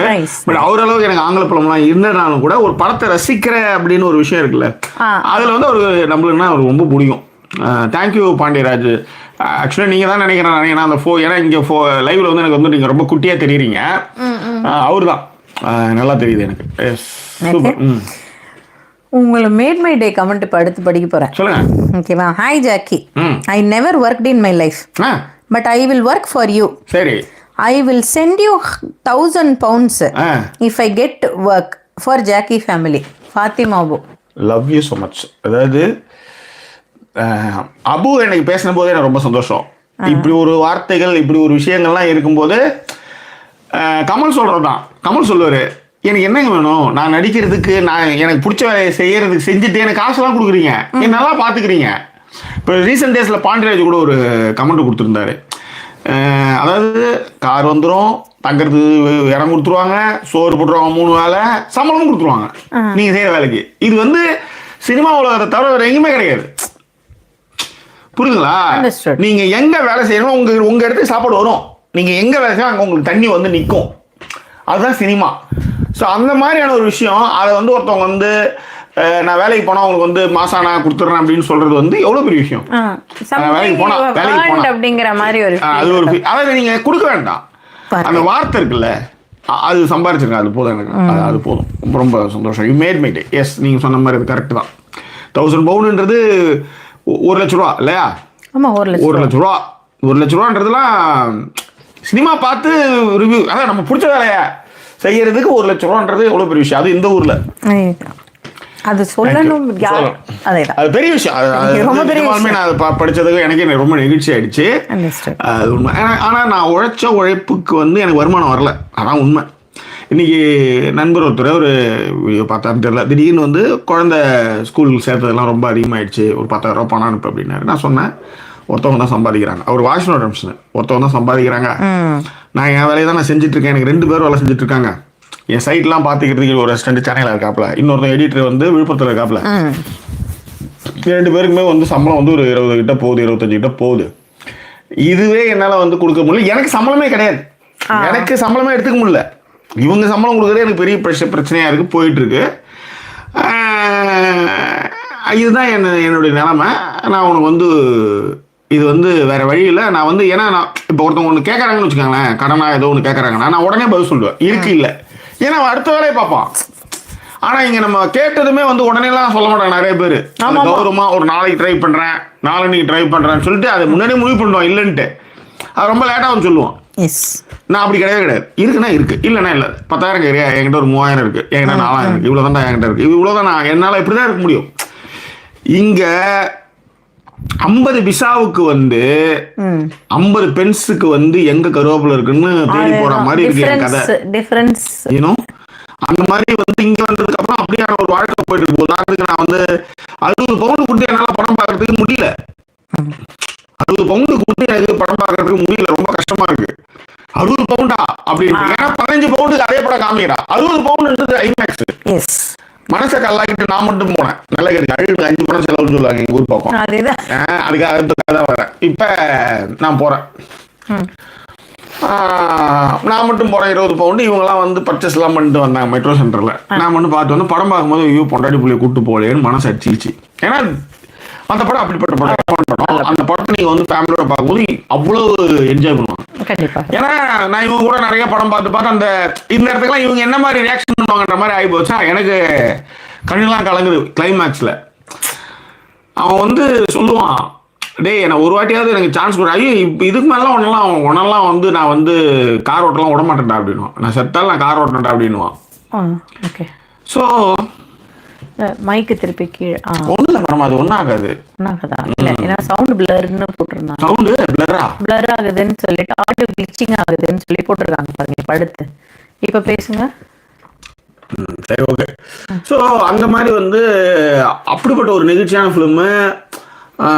பட் அவரளவுக்கு எனக்கு ஆங்கில படம்லாம் இருந்தனாலும் கூட ஒரு படத்தை ரசிக்கிற அப்படின்னு ஒரு விஷயம் இருக்குல்ல, அதுல வந்து அவருக்கு நம்மளுக்குன்னா அவருக்கு ரொம்ப பிடிக்கும். தேங்க்யூ பாண்டியராஜ். ஆக்சுவலாக நீங்கள் தான் நினைக்கிறேன், ஏன்னா அந்த ஏன்னா இங்கே லைவ்ல வந்து எனக்கு வந்து நீங்கள் ரொம்ப குட்டியாக தெரியுறீங்க. அவரு தான் நல்லா தெரியுது எனக்கு. சூப்பர். உங்களை மேட் மை டே கமெண்ட் இப்போ அடுத்து படிக்க போகிறேன். சொல்லுங்க. ஓகேவா? Hi Jackie, I never worked in my life but I will work for you. சரி. I will send you 1000 pounds if I get work for Jackie family. Fatima Abu. Love you so much. அதாவது அபு எனக்கு பேசின போதே எனக்கு ரொம்ப சந்தோஷம். இப்படி ஒரு வார்த்தைகள் இப்படி ஒரு விஷயங்கள்லாம் இருக்கும்போது கமல் சொல்கிறது தான். கமல் சொல்லுவார், எனக்கு என்னங்க வேணும்? நான் நடிக்கிறதுக்கு, எனக்கு பிடிச்ச வேலையை செய்யறதுக்கு செஞ்சுட்டு எனக்கு காசுலாம் கொடுக்குறீங்க, என்ன நல்லா பார்த்துக்கிறீங்க. இப்போ ரீசெண்ட் டேஸில் பாண்டியராஜ் கூட ஒரு கமெண்ட் கொடுத்துருந்தாரு. அதாவது கார் வந்துடும், தங்கிறது இடம் கொடுத்துருவாங்க, சோறு போட்டுருவாங்க, 3 வேளை சம்பளமும் கொடுத்துருவாங்க நீங்கள் செய்கிற வேலைக்கு. இது வந்து சினிமா உலகத்தை தவிர வேறு எங்கேயுமே கிடையாது. புரியுதுங்களா? நீங்கள் எங்கே வேலை செய்யணும், உங்கள் இடத்துக்கு சாப்பாடு வரும். நீங்கள் எங்கே வேலை செய்யணும் அங்கே உங்களுக்கு தண்ணி வந்து நிற்கும். அதுதான் சினிமா. ஸோ அந்த மாதிரியான ஒரு விஷயம். அதை வந்து ஒருத்தவங்க வந்து நான் வேலைக்கு போனால் உங்களுக்கு வந்து மாசம் நான் கொடுத்துட்றேன் அப்படின்னு சொல்றது வந்து எவ்வளோ பெரிய விஷயம். வேலைக்கு போனால் அப்படிங்கிற மாதிரி ஒரு அது ஒரு அதாவது நீங்கள் கொடுக்க வேண்டாம். அந்த வார்த்தை இருக்குல்ல, அது சம்பாரிச்சிருங்க, அது போதும் எனக்கு. அது போதும். ரொம்ப சந்தோஷம். You made my day. Yes, நீங்கள் சொன்ன மாதிரி அது கரெக்ட் தான். 1000 பவுண்டுன்றது 1 லட்ச ரூபா இல்லையா? ஆமாம், 1 லட்ச ரூபா. 1 லட்ச ரூபான்றதுலாம் சினிமா பார்த்து ரிவ்யூ, அதான் நம்ம பிடிச்ச வேலையை செய்யறதுக்கு 1 லட்ச ரூபான்றது எவ்வளோ பெரிய விஷயம். அது இந்த ஊரில் அது சொல்லணும், அது பெரிய விஷயம். நான் அதை படித்ததுக்கு எனக்கு ரொம்ப நெகிழ்ச்சி ஆயிடுச்சு. அது உண்மை. ஆனால் நான் உழைச்ச உழைப்புக்கு வந்து எனக்கு வருமானம் வரல, அதான் உண்மை. இன்னைக்கு நண்பர் ஒருத்தர் ஒரு பார்த்தான்னு தெரியல, திடீர்னு வந்து குழந்தை ஸ்கூல் சேர்த்ததெல்லாம் ரொம்ப அதிகமாகிடுச்சு, ஒரு 10,000 ரூபா பணம் அனுப்பு அப்படின்னாரு. நான் சொன்னேன், ஒருத்தவங்க தான் சம்பாதிக்கிறாங்க. அவர் வாஷ்னோட அம்சன், ஒருத்தவங்க தான் சம்பாதிக்கிறாங்க. நான் என் வேலையை தான் நான் செஞ்சுட்ருக்கேன். எனக்கு 2 பேர் வேலை செஞ்சுட்ருக்காங்க. என் சைட்லாம் பார்த்துக்கிறதுக்கு ஒரு அசிஸ்டன்ட் சென்னையில் இருக்காப்புல, இன்னொருத்தன் எடிட்டர் வந்து விழுப்புரத்தில் இருக்காப்புல. 2 பேருக்குமே வந்து சம்பளம் வந்து ஒரு 20 கிட்ட போகுது, 25 கிட்ட போகுது. இதுவே என்னால் வந்து கொடுக்க முடியல. எனக்கு சம்பளமே கிடையாது, எனக்கு சம்பளமே எடுத்துக்க முடியல. இவங்க சம்பளம் கொடுக்குறது எனக்கு பெரிய பிரச்சனையாக இருக்குது, போயிட்டுருக்கு. இதுதான் என்னுடைய நிலைமை. நான் உனக்கு வந்து இது வந்து வேறு வழி இல்லை. நான் வந்து ஏன்னா நான் இப்போ ஒருத்தவங்க ஒன்று கேட்குறாங்கன்னு வச்சுக்கோங்களேன், கடனாக ஏதோ ஒன்று கேட்குறாங்கன்னா நான் உடனே பதில் சொல்லுவேன், இருக்கு இல்லை. ஏன்னா அடுத்த வேலையை பார்ப்பான். ஆனால் இங்கே நம்ம கேட்டதுமே வந்து உடனேலாம் சொல்ல மாட்டாங்க நிறைய பேர். கௌரவமாக ஒரு நாளைக்கு ட்ரை பண்ணுறேன், நாளைக்கு ட்ரை பண்ணுறேன்னு சொல்லிட்டு அதை முன்னாடியே முடிவு பண்ணுவோம் இல்லைன்ட்டு. அது ரொம்ப லேட்டாக வந்து சொல்லுவோம். நான் அப்படி கிடையாது. இருக்குன்னா இருக்குது, இல்லைன்னா இல்லை. 10,000 கேட்குறியா, என்கிட்ட ஒரு 3,000 இருக்குது, என்கிட்ட 4,000 இருக்குது, இவ்வளோ தான் என்கிட்ட இருக்குது, இவ்வளோ தான். நான் என்னால் இப்படி தான் இருக்க முடியும். இங்கே 50 பிசாவுக்கு வந்து 50 பென்ஸுக்கு வந்து எங்க கருவேப்பிலை இருக்குன்னு தேடி போற மாதிரி இருக்கு என் கதை. அந்த மாதிரி வந்து இங்க வந்ததுக்கு அப்புறம் அப்படியான ஒரு வாழ்க்கை போயிட்டு இருக்கு. உதாரணத்துக்கு நான் வந்து 60 பவுண்டு கொடுத்து என்னால படம் பார்க்கறதுக்கு முடியல. 60 பவுண்டு கொடுத்து எனக்கு படம் பார்க்கறதுக்கு முடியல, ரொம்ப கஷ்டமா இருக்கு. 60 பவுண்டா அப்படின்னு, ஏன்னா 15 பவுண்டுக்கு அதே படம் காமிக்கிறா. 60 பவுண்டுன்றது ஐமேக்ஸ். மனசை கல்லாக்கிட்டு நான் மட்டும் போனேன். நல்ல கேட்டு 5 படம் செலவுன்னு சொல்லுவாங்க எங்க ஊர் பக்கம். அதுக்காக வரேன். இப்ப நான் போறேன், நான் மட்டும் போறேன். 20 பவுண்டு. இவங்கெல்லாம் வந்து பர்ச்சேஸ் எல்லாம் பண்ணிட்டு வந்தாங்க மெட்ரோ சென்டர்ல. நான் மட்டும் பார்த்து வந்து படம் பார்க்கும்போது ஐயோ பொண்டாட்டி புள்ளைய கூட்டு போகலேன்னு மனசு அடிச்சிச்சு. ஏன்னா அந்த படம் அப்படிப்பட்ட படம். அந்த படத்தை நீங்க வந்து ஃபேமிலியோட பார்க்கும்போது அவ்வளவு என்ஜாய் பண்ணுவாங்க. ஏன்னா நான் இவங்க கூட நிறைய படம் பார்த்து அந்த இந்த இடத்துக்குலாம் இவங்க என்ன மாதிரி ரியாக்ஷன் பண்ணுவாங்கன்ற மாதிரி ஆகி போச்சா. எனக்கு கண்ணெல்லாம் கலங்குது. கிளைமேக்ஸ்ல அவன் வந்து சொல்லுவான், டேய் என்ன ஒரு வாட்டியாவது எனக்கு சான்ஸ் கொடு. ஐயோ இதுக்கு மேலாம் உன்னெல்லாம் வந்து நான் வந்து கார் ஓட்டலாம் விட மாட்டேன்டா அப்படின்னுவான். நான் செத்தாலும் நான் கார் ஓட்டேன்டா அப்படின்னுவான். ஸோ மைக்கு திருப்பி கீழே ஒன்றும் இல்லை மேடம், அது ஒன்றும் ஆகாது. இல்லை, ஏன்னா சவுண்ட் பிளர்னு போட்டிருந்தாங்க. சவுண்டு பிளர் ஆகுதுன்னு சொல்லிட்டு ஆடியோ கிளிச்சிங் ஆகுதுன்னு சொல்லி போட்டிருக்காங்க பாருங்க படுத்து. இப்போ பேசுங்க. சரி, ஓகே. ஸோ அந்த மாதிரி வந்து அப்படிப்பட்ட ஒரு நெகிழ்ச்சியான ஃபிலிமு,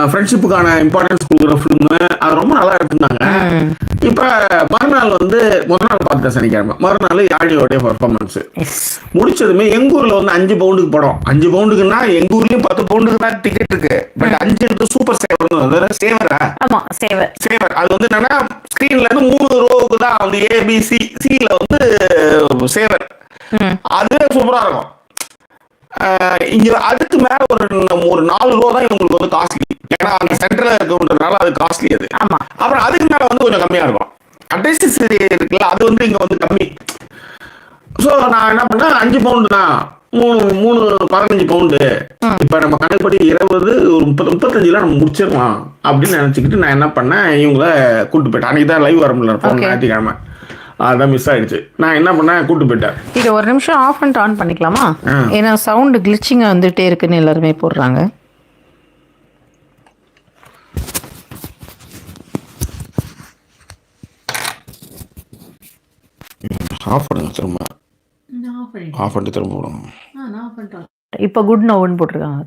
ஃப்ரெண்ட்ஷிப்புக்கான இம்பார்ட்டன்ஸ் கொடுக்குற ஃபிலிமு, அது ரொம்ப நல்லா எடுத்துருந்தாங்க. இப்போ மறுநாள் வந்து முதல் நாள் பார்த்துட்டேன் சனிக்கிழமை. மறுநாள் யாழியோடைய பர்ஃபார்மன்ஸ் முடிச்சதுமே எங்க ஊர்ல வந்து 5 பவுண்டுக்கு படம். 5 பவுண்டுக்குன்னா எங்க ஊர்லயும் 10 பவுண்டுக்கு தான் டிக்கெட் இருக்கு. பட் 5 சூப்பர் சேவர். சேவர் அது வந்து என்னன்னா ஸ்கிரீன்ல இருந்து 3 ரோவுக்கு தான் வந்து ABC வந்து சேவர். அதுவே சூப்பரா இருக்கும். இங்க அதுக்கு மேல ஒரு 4 ரூபா தான் இவங்களுக்கு வந்து காஸ்ட்லி. ஏன்னா அந்த சென்டர்ல இருக்குன்றதுனால அது காஸ்ட்லி. அது அப்புறம் அதுக்கு மேல வந்து கொஞ்சம் கம்மியா இருக்கும். அட்ரஸ் இருக்குல்ல, அது வந்து இங்க வந்து கம்மி. ஸோ நான் என்ன பண்ணேன், 5 பவுண்டு தான், 3 15 பவுண்டு. இப்ப நம்ம கணக்குப்படி 20 ஒரு 35 நம்ம முடிச்சிடலாம் அப்படின்னு நினைச்சுக்கிட்டு நான் என்ன பண்ணேன், இவங்கள கூட்டு போயிட்டேன். அன்னைக்கு தான் லைவ் வர முடியல, போன ஞாயிற்றுக்கிழமை. அதான் மிஸ் ஆயிடுச்சு. நான் என்ன பண்ணேன், கூட்டு போயிட்டேன். இது ஒரு நிமிஷம் ஆஃப் அண்ட் ஆன் பண்ணிக்கலாமா? ஏன்னா சவுண்டு கிளிச்சிங் வந்துட்டே இருக்குன்னு எல்லாருமே போடுறாங்க. ஆஃப் பண்ணுங்க திரும்ப. ஆஃப் பண்ணிட்டு திரும்ப போடணும். இப்போ குட் நோவுன்னு போட்டிருக்காங்க.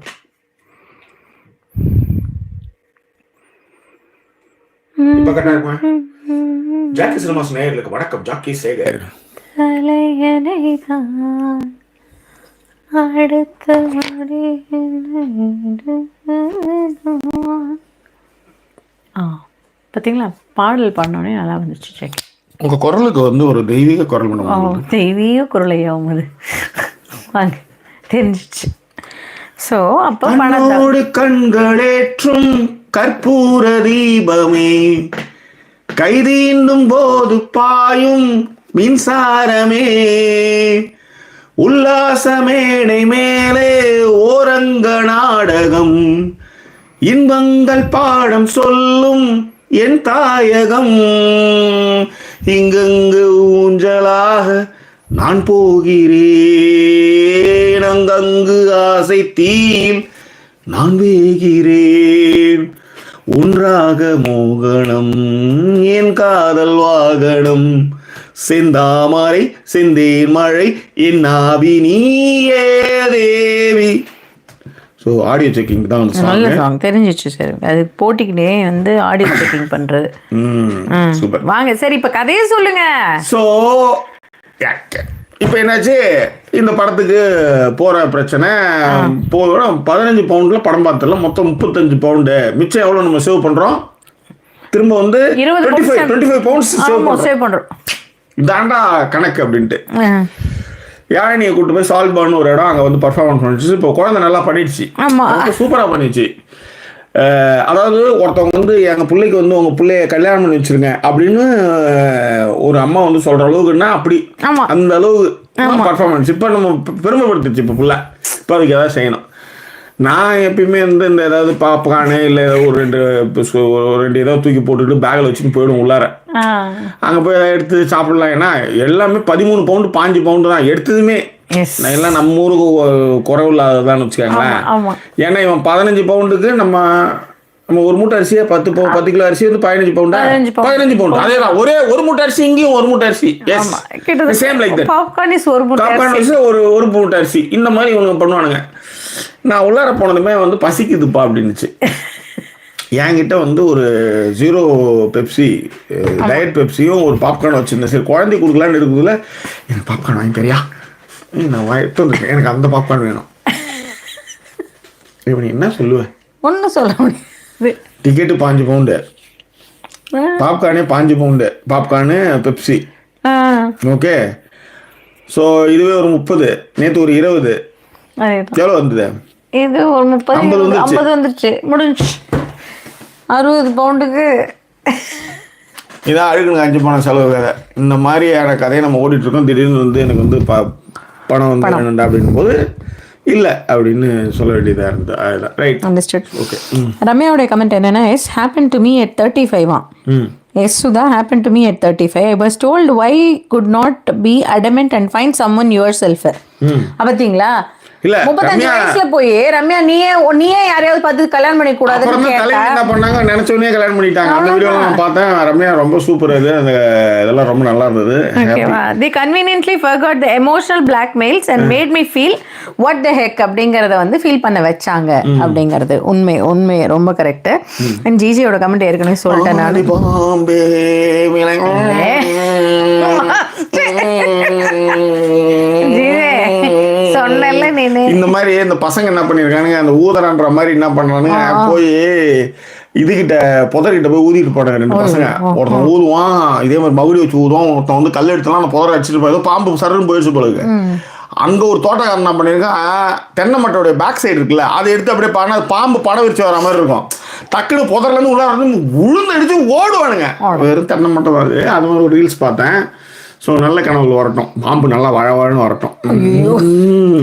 இப்போ கரெக்டாக இருக்குமா? ஜாக்கி சினிமாஸ் நேயர்களுக்கு வணக்கம். ஜாக்கி சேகர். அடுத்த பார்த்தீங்களா, பாடல் பாடினோடனே நல்லா வந்துச்சு. ஜாக்கி, உங்கள் குரலுக்கு வந்து ஒரு தெய்வீக குரல் பண்ணுவாங்க. தெய்வீக குரலையாவும் அது வாங்க தெரிஞ்சிச்சு. ஸோ அப்போ பணத்தோடு கண்களேற்றும் கற்பூர தீபமே, கைதீண்டும் போது பாயும் மின்சாரமே, உல்லாச மேடை மேலே ஓரங்க நாடகம், இன்பங்கள் பாடம் சொல்லும் என் தாயகம், இங்கங்கு ஊஞ்சலாக நான் போகிறேன், அங்கங்கு ஆசை தீயில் நான் வேகிறேன், ஒன்றாக மோகனம் என் காதல் வாகனம், செந்தாமரை செந்தேன் மழை என் நாவி நீயே தேவி. ஸோ ஆடியோ செக்கிங் தான் நல்ல சாங் தெரிஞ்சிச்சு சார். அது போட்டிக்கிட்டே வந்து ஆடியோ செக்கிங் பண்ணுறது. சூப்பர். வாங்க சரி, இப்போ கதையை சொல்லுங்க. ஸோ இப்போ என்னாச்சு, இந்த படத்துக்கு போகிற பிரச்சனை போதும். 15 பவுண்டில் படம் பார்த்துடலாம். மொத்தம் 35 பவுண்டு. மிச்சம் எவ்வளோ நம்ம சேவ் பண்ணுறோம்? திரும்ப வந்து 25 பவுண்ட்ஸ் சேவ் பண்ணுறோம். இதாண்டா கணக்கு அப்படின்ட்டு யாழினியை கூப்பிட்டு போய் சால்பான்னு ஒரு இடம், அங்கே வந்து பர்ஃபார்மன்ஸ் பண்ணிடுச்சு. இப்போ குழந்தை நல்லா பண்ணிடுச்சு, சூப்பராக பண்ணிடுச்சு. அதாவது ஒருத்தவங்க வந்து எங்கள் பிள்ளைக்கு வந்து உங்கள் பிள்ளைய கல்யாணம் பண்ணி வச்சுருங்க அப்படின்னு ஒரு அம்மா வந்து சொல்கிற அளவுக்குன்னா அப்படி அந்த அளவுக்கு பர்ஃபார்மன்ஸ் இப்போ நம்ம பெருமைப்படுத்துச்சு. இப்போ பிள்ளை இப்போ அதுக்கு எதாவது செய்யணும். நான் எப்பயுமே வந்து இந்த ஏதாவது பாப்கார்னு இல்லை ஒரு ரெண்டு ஏதாவது தூக்கி போட்டுட்டு பேக்கில் வச்சுன்னு போயிடும் உள்ளார. அங்கே போய் எடுத்து சாப்பிடலாம். ஏன்னா எல்லாமே 13 பவுண்டு 5 பவுண்டு தான் எடுத்ததுமே. நான் எல்லாம் நம்ம ஊருக்கு குறைவு இல்லாததான்னு வச்சுக்காங்களேன். ஏன்னா இவன் 15 பவுண்டுக்கு நம்ம ஒரு மூட்டை அரிசியே 10 கிலோ அரிசி வந்து 15 பவுண்டா 15 பவுண்டு. அதே தான் ஒரே ஒரு மூட்டை அரிசி, இங்கேயும் ஒரு மூட்டை அரிசி. Same like that. பாப்கார்ன் ஒரு மூட்டை அரிசி. இந்த மாதிரி இவங்க பண்ணுவானுங்க. நான் உள்ளார போனதுமே வந்து பசிக்குதுப்பா அப்படின்னுச்சு. என்கிட்ட வந்து ஒரு 0 பெப்சி டயட் பெப்சியும் ஒரு பாப்கார்ன் வச்சுருந்தேன். சரி குழந்தை கொடுக்கலான்னு இருக்குதுல, எனக்கு பாப்கார்ன் வாங்கி தெரியா, நான் எடுத்து வந்துருக்கேன், எனக்கு அந்த பாப்கார்ன் வேணும். இப்போ நீ என்ன சொல்லுவேன்? ஒன்றும் சொல்ல முடியாது. டிக்கெட்டு 5 பவுண்டு, பாப்கார்னே 5 pound, popcorn Pepsi. Okay. So இதுவே ஒரு 30, நேற்று ஒரு 20, எவ்வளோ வந்தது? இது ஒரு 50 வந்துருச்சு, முடிஞ்சு 60 பவுண்டுக்கு. இதான் அழுகுங்க 5 பணம் செலவு கதை. இந்த மாதிரியான கதையை நம்ம ஓடிட்டு இருக்கோம். திடீர்னு வந்து எனக்கு வந்து பணம் வந்து வேணுண்டா அப்படின் போது இல்லை அப்படின்னு சொல்ல வேண்டியதாக இருந்தது. அதுதான் ரைட். அண்டர்ஸ்டுட். ஓகே. ரம்யாவுடைய கமெண்ட் என்னன்னா, is happen to me at 35. Yes, Sudha, happened to me at 35. I was told why could not be adamant and find someone yourself. பார்த்தீங்களா, 35 வயசுல போய் ரம்யா நீயே யாரையாவது பார்த்து கல்யாணம் பண்ணி கூடாதுன்னு என்ன பண்ணாங்க, நினைச்சோடனே கல்யாணம் பண்ணிட்டாங்க. அந்த வீடியோல நான் பார்த்தேன். ரம்யா ரொம்ப சூப்பர். இது இதெல்லாம் ரொம்ப நல்லா இருந்தது. They conveniently forgot the emotional blackmails and made me feel what the heck அப்படிங்கறத வந்து ஃபீல் பண்ண வச்சாங்க அப்படிங்கிறது உண்மை ரொம்ப கரெக்ட். அண்ட் ஜிஜியோட கமெண்ட் ஏற்கனவே சொல்லிட்டேன் நான். சொன்னல நீ இந்த மாதிரி இந்த பசங்க என்ன பண்ணிருக்கானுங்க, அந்த ஊதரன்ற மாதிரி என்ன பண்றானுங்க, போய் இதுகிட்ட புதர்கிட்ட போய் ஊதிட்டு போனாங்க 2 பசங்க. ஒருத்தன் ஊதுவான், இதே மாதிரி மகுடி வச்சு ஊதுவான். ஒருத்தன் வந்து கல் எடுத்துலாம் அந்த புதரை அடிச்சுட்டு போய் பாம்பு சருன்னு போயிடுச்சு போலுக்கு. அங்க ஒரு தோட்டக்காரன் என்ன பண்ணிருக்கான், தென்னை மட்டையோட பேக் சைடு இருக்குல்ல, அதை எடுத்து அப்படியே பாடினா பாம்பு படம் விரிச்சு வர மாதிரி இருக்கும். டக்குனு புதர்ல இருந்து உள்ள உளுந்து அடிச்சு ஓடுவானுங்க. வெறும் தென்னை மட்டை வருது. அது மாதிரி ஒரு ரீல்ஸ் பார்த்தேன். ஸோ நல்ல கனவுகள் வரட்டும், பாம்பு நல்லா வழவழன்னு வரட்டும்,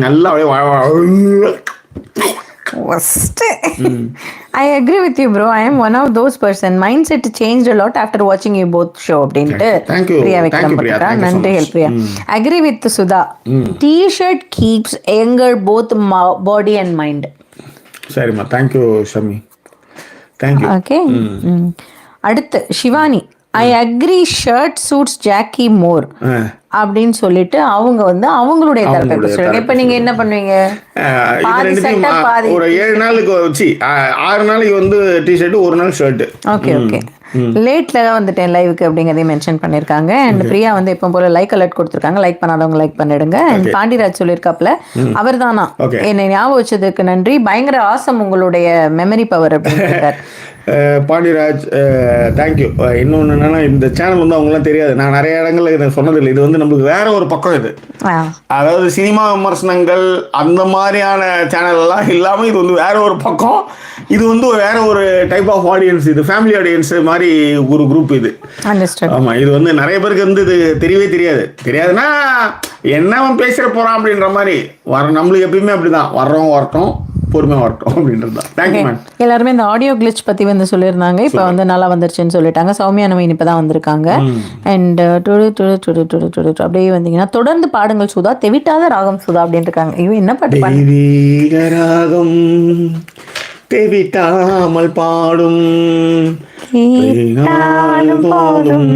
நல்லா அப்படியே வழவழ. I agree with you, bro. I am one of those person. Mindset changed a lot after watching you both show. Thank you. Nandri Priya. Agree with Sudha. T-shirt keeps younger both body and mind. சரிம்மா, thank you Shami. Thank you. Okay. அடுத்து Shivani, I agree shirt suits Jackie more அப்படின்னு சொல்லிட்டு அவங்க வந்து அவங்களுடைய தரப்பை சொல்லுங்க. இப்போ நீங்க என்ன பண்ணுவீங்க? ஒரு 7 நாளுக்கு வச்சு 6 நாளைக்கு வந்து டிஷர்ட், 1 நாள் ஷர்ட். Okay okay. லேட்ல வந்துட்டேன் லைவுக்கு அப்படிங்கிறதையும் மென்ஷன் பண்ணியிருக்காங்க. அண்ட் பிரியா வந்து எப்போ போல லைக் அலர்ட் கொடுத்துருக்காங்க. லைக் பண்ணாதவங்க லைக் பண்ணிடுங்க. அண்ட் பாண்டிராஜ் சொல்லியிருக்காப்ல, அவர் தானா என்னை ஞாபகம் வச்சதுக்கு நன்றி, பயங்கர ஆசம் உங்களுடைய மெமரி பவர் அப்படின்னு. பாண்டியராஜ் தேங்க்யூ. இன்னொன்று என்னன்னா, இந்த சேனல் வந்து அவங்களாம் தெரியாது, நான் நிறைய இடங்கள்ல இதை சொன்னதில்லை. இது வந்து நம்மளுக்கு வேற ஒரு பக்கம். இது அதாவது சினிமா விமர்சனங்கள் அந்த மாதிரியான சேனல் எல்லாம் இல்லாமல் இது வந்து வேற ஒரு பக்கம். இது வந்து வேற ஒரு டைப் ஆஃப் ஆடியன்ஸ். இது ஃபேமிலி ஆடியன்ஸ் மாதிரி ஒரு குரூப் இது. ஆமாம், இது வந்து நிறைய பேருக்கு வந்து இது தெரியவே தெரியாதுன்னா என்ன அவன் பேசுகிற போகிறான் அப்படின்ற மாதிரி நம்மளுக்கு எப்பயுமே அப்படிதான், வர்றவங்க வரட்டும், பொறுமையாக வரட்டும் அப்படின்றது தான். Thank you ma'am. எல்லாருமே இந்த ஆடியோ கிளிச் பற்றி வந்து சொல்லியிருந்தாங்க. இப்போ வந்து நல்லா வந்துருச்சுன்னு சொல்லிட்டாங்க. சௌமியா நவீன் இப்போ தான் வந்திருக்காங்க. அண்ட் அப்படியே வந்தீங்கன்னா தொடர்ந்து பாடுங்கள் சுதா, தெவிட்டாத ராகம் சுதா அப்படின்னு இருக்காங்க. ஐயோ என்ன பாட்டு? ராகம் தெவிட்டாமல் பாடும் போதும்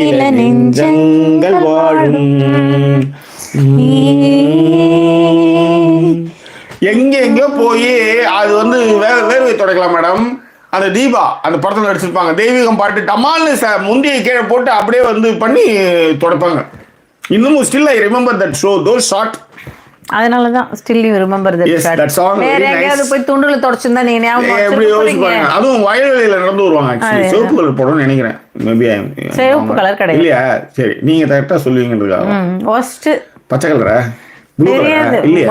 இள நெஞ்சங்கள் வாழும். எங்கெங்கோ போய் அது வந்து வேர்வை தொடக்கலாம் மேடம். அந்த தீபா அந்த படத்தில் நடிச்சிருப்பாங்க, தெய்வீகம் பாட்டு டமால்னு முந்தியை கீழே போட்டு அப்படியே வந்து பண்ணி தொடப்பாங்க. இன்னமும் still I remember that show, those shot. அதனால தான் still you remember that shot. வேற எங்கயாவது போய் துண்டுல தொடச்சிருந்தா நீங்க ஞாபகம் எப்படி யோசிப்பாங்க. அதுவும் வயல்வெளியில நடந்து வருவாங்க. ஆக்சுவலி சிவப்பு கலர் போடணும்னு நினைக்கிறேன். மேபி சிவப்பு கலர் கிடையாது இல்லையா? சரி, நீங்க கரெக்டா சொல்லுவீங்கன்றதுக்காக. ஃபர்ஸ்ட் பச்சை கலரா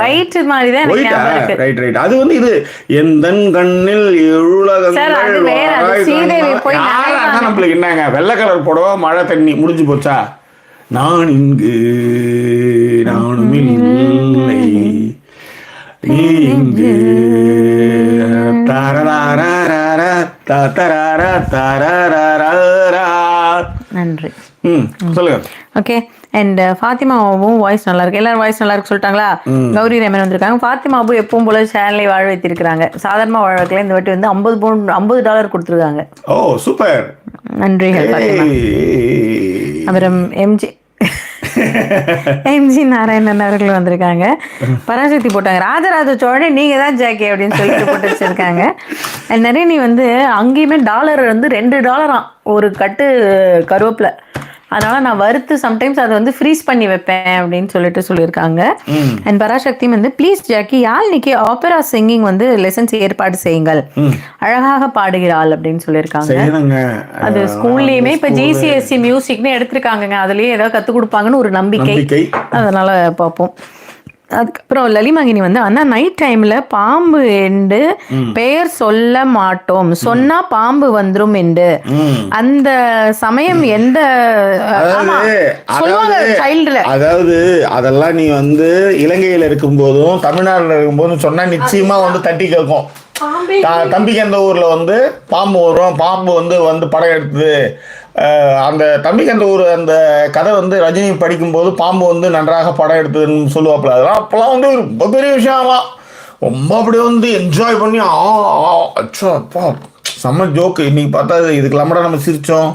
ஒயிட் மாதிரி தான் இருக்கு. Right right. அது வந்து இது எந்தன் கண்ணில் நம்மளுக்கு என்னங்க வெள்ளை கலர் போடவா, மழை தண்ணி முடிஞ்சு போச்சா? நான் இங்கு நானும் இல்லை நீ இங்கு நன்றி. சொல்லுங்க. ஓகே. அண்ட் ஃபாத்திமாவும் வாய்ஸ் நல்லா இருக்கு. எல்லாரும் வாய்ஸ் நல்லா இருக்கு சொல்லிட்டாங்களா? கௌரி ரேமன் வந்திருக்காங்க. ஃபாத்திமா அபு எப்பவும் போல சேனலை வாழ வைத்திருக்கிறாங்க. சாதாரண வாழ வைக்கல, இந்த வாட்டி வந்து $50 கொடுத்துருக்காங்க. ஓ சூப்பர், நன்றி. அப்புறம் எம்ஜி நாராயணன் அவர்கள் வந்திருக்காங்க. பராசக்தி போட்டாங்க, ராஜராஜ சோழன் நீங்க தான் ஜாக்கி அப்படின்னு சொல்லிட்டு போட்டு வச்சிருக்காங்க. நிறைய நீ வந்து அங்கேயுமே டாலர் வந்து $2 ஒரு கட்டு கருவேப்பிலை. அதனால நான் வறுத்து சம்டைம்ஸ் அதை வந்து ஃப்ரீஸ் பண்ணி வைப்பேன் அப்படின்னு சொல்லிட்டு சொல்லியிருக்காங்க. அண்ட் பராசக்தியும் வந்து ப்ளீஸ் ஜாக்கி யாழ்னிக்கு ஆப்பரா சிங்கிங் வந்து லெசன்ஸ் ஏற்பாடு செய்யுங்கள், அழகாக பாடுகிறாள் அப்படின்னு சொல்லியிருக்காங்க. அது ஸ்கூல்லையுமே இப்போ GCSE மியூசிக்னு எடுத்திருக்காங்க. அதுலயே ஏதாவது கற்றுக் கொடுப்பாங்கன்னு ஒரு நம்பிக்கை. அதனால பார்ப்போம். அதுக்கப்புறம் லலிமாங்கினி வந்து ஆனா நைட் டைம்ல பாம்பு என்று பெயர் சொல்ல மாட்டோம், சொன்னா பாம்பு வந்துரும் என்று அந்த சமயம் எந்த சைல்டுல, அதாவது அதெல்லாம் நீ வந்து இலங்கையில இருக்கும் போதும் தமிழ்நாடுல இருக்கும் போதும் சொன்னா நிச்சயமா வந்து தட்டி கேட்கும். தம்பிக்கு அந்த ஊர்ல வந்து பாம்பு வரும், பாம்பு வந்து படம் எடுத்தது. அந்த தம்பிக்கு அந்த ஒரு அந்த கதை வந்து ரஜினி படிக்கும்போது பாம்பு வந்து நன்றாக படம் எடுத்ததுன்னு சொல்லுவாப்புல. அதெல்லாம் அப்போலாம் வந்து ரொம்ப பெரிய விஷயம்லாம், ரொம்ப அப்படியே வந்து என்ஜாய் பண்ணி அச்சோ அப்பா செம்ம ஜோக்கு. இன்னைக்கு பார்த்தா இதுக்கெல்லாம் நம்ம சிரித்தோம்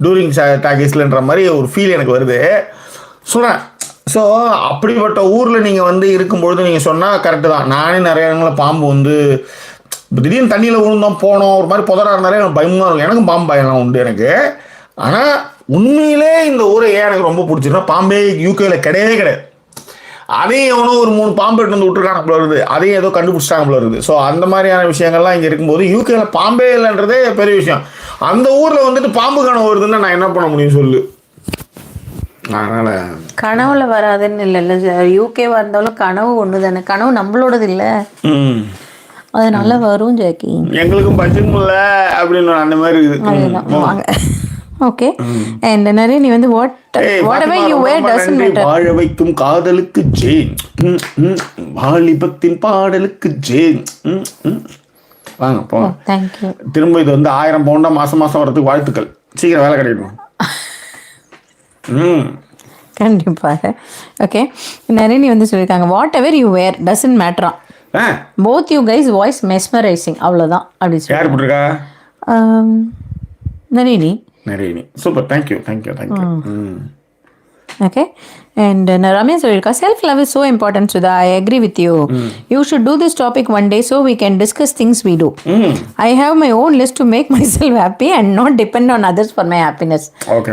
டூரிங் டாக்கீஸ்லன்ற மாதிரி ஒரு ஃபீல் எனக்கு வருது சொல்கிறேன். ஸோ அப்படிப்பட்ட ஊரில் நீங்கள் வந்து இருக்கும்பொழுது நீங்கள் சொன்னால் கரெக்டு தான். நானே நிறைய இடங்களில் பாம்பு வந்து திடீர்னு தண்ணியில் விழுந்தோம் போனோம், ஒரு மாதிரி புதரா இருந்தாலே எனக்கு பயமாக இருக்கும். எனக்கும் பாம்பு பயம்லாம் உண்டு எனக்கு. ஆனால் உண்மையிலே இந்த ஊரை ஏன் எனக்கு ரொம்ப பிடிச்சிருக்கா, பாம்பே யூகேல கிடையாது. அதையும் எவனோ ஒரு 3 பாம்பு எடுத்து வந்து விட்டுருக்காங்க போல வருது, அதையும் ஏதோ கண்டுபிடிச்சிட்டாங்க போல வருது. ஸோ அந்த மாதிரியான விஷயங்கள்லாம் இங்கே இருக்கும்போது யூகேல பாம்பே இல்லைன்றதே பெரிய விஷயம். அந்த ஊரில் வந்துட்டு பாம்பு கனவு வருதுன்னா நான் என்ன பண்ண முடியும் சொல்லு. அதனால கனவுல வராதுன்னு இல்லை, யூகேவா இருந்தாலும் கனவு ஒன்று தானே, கனவு நம்மளோடது இல்லை, அதனால வரும் ஜாக்கி. எங்களுக்கும் பட்ஜெட் இல்லை அப்படின்னு அந்த மாதிரி இருக்குது. ஓகே. அண்ட் நிறைய நீ வந்து whatever you wear doesn't matter. வாழ வைக்கும் காதலுக்கு ஜெயின், வாலிபத்தின் பாடலுக்கு ஜெயின். வாங்க போங்க. Thank you. திரும்ப இது வந்து 1000 பவுண்டா மாசம் வரதுக்கு வாழ்த்துக்கள். சீக்கிரம் வேலை கிடைக்கும். கண்டிப்பாக. ஓகே. நிறைய நீ வந்து சொல்லியிருக்காங்க whatever you wear doesn't matter. both you guys voice mesmerizing. அவ்வளோதான் அப்படி சொல்லி யார் போட்டிருக்கா? Nalini. Nariani. Super, thank you. Okay, and Ramya சொல்லிருக்கா, self love is so important, Sudha. I agree with you. You should do this topic one day so we can discuss things we do. I have my own list to make myself happy and not depend on others for my happiness.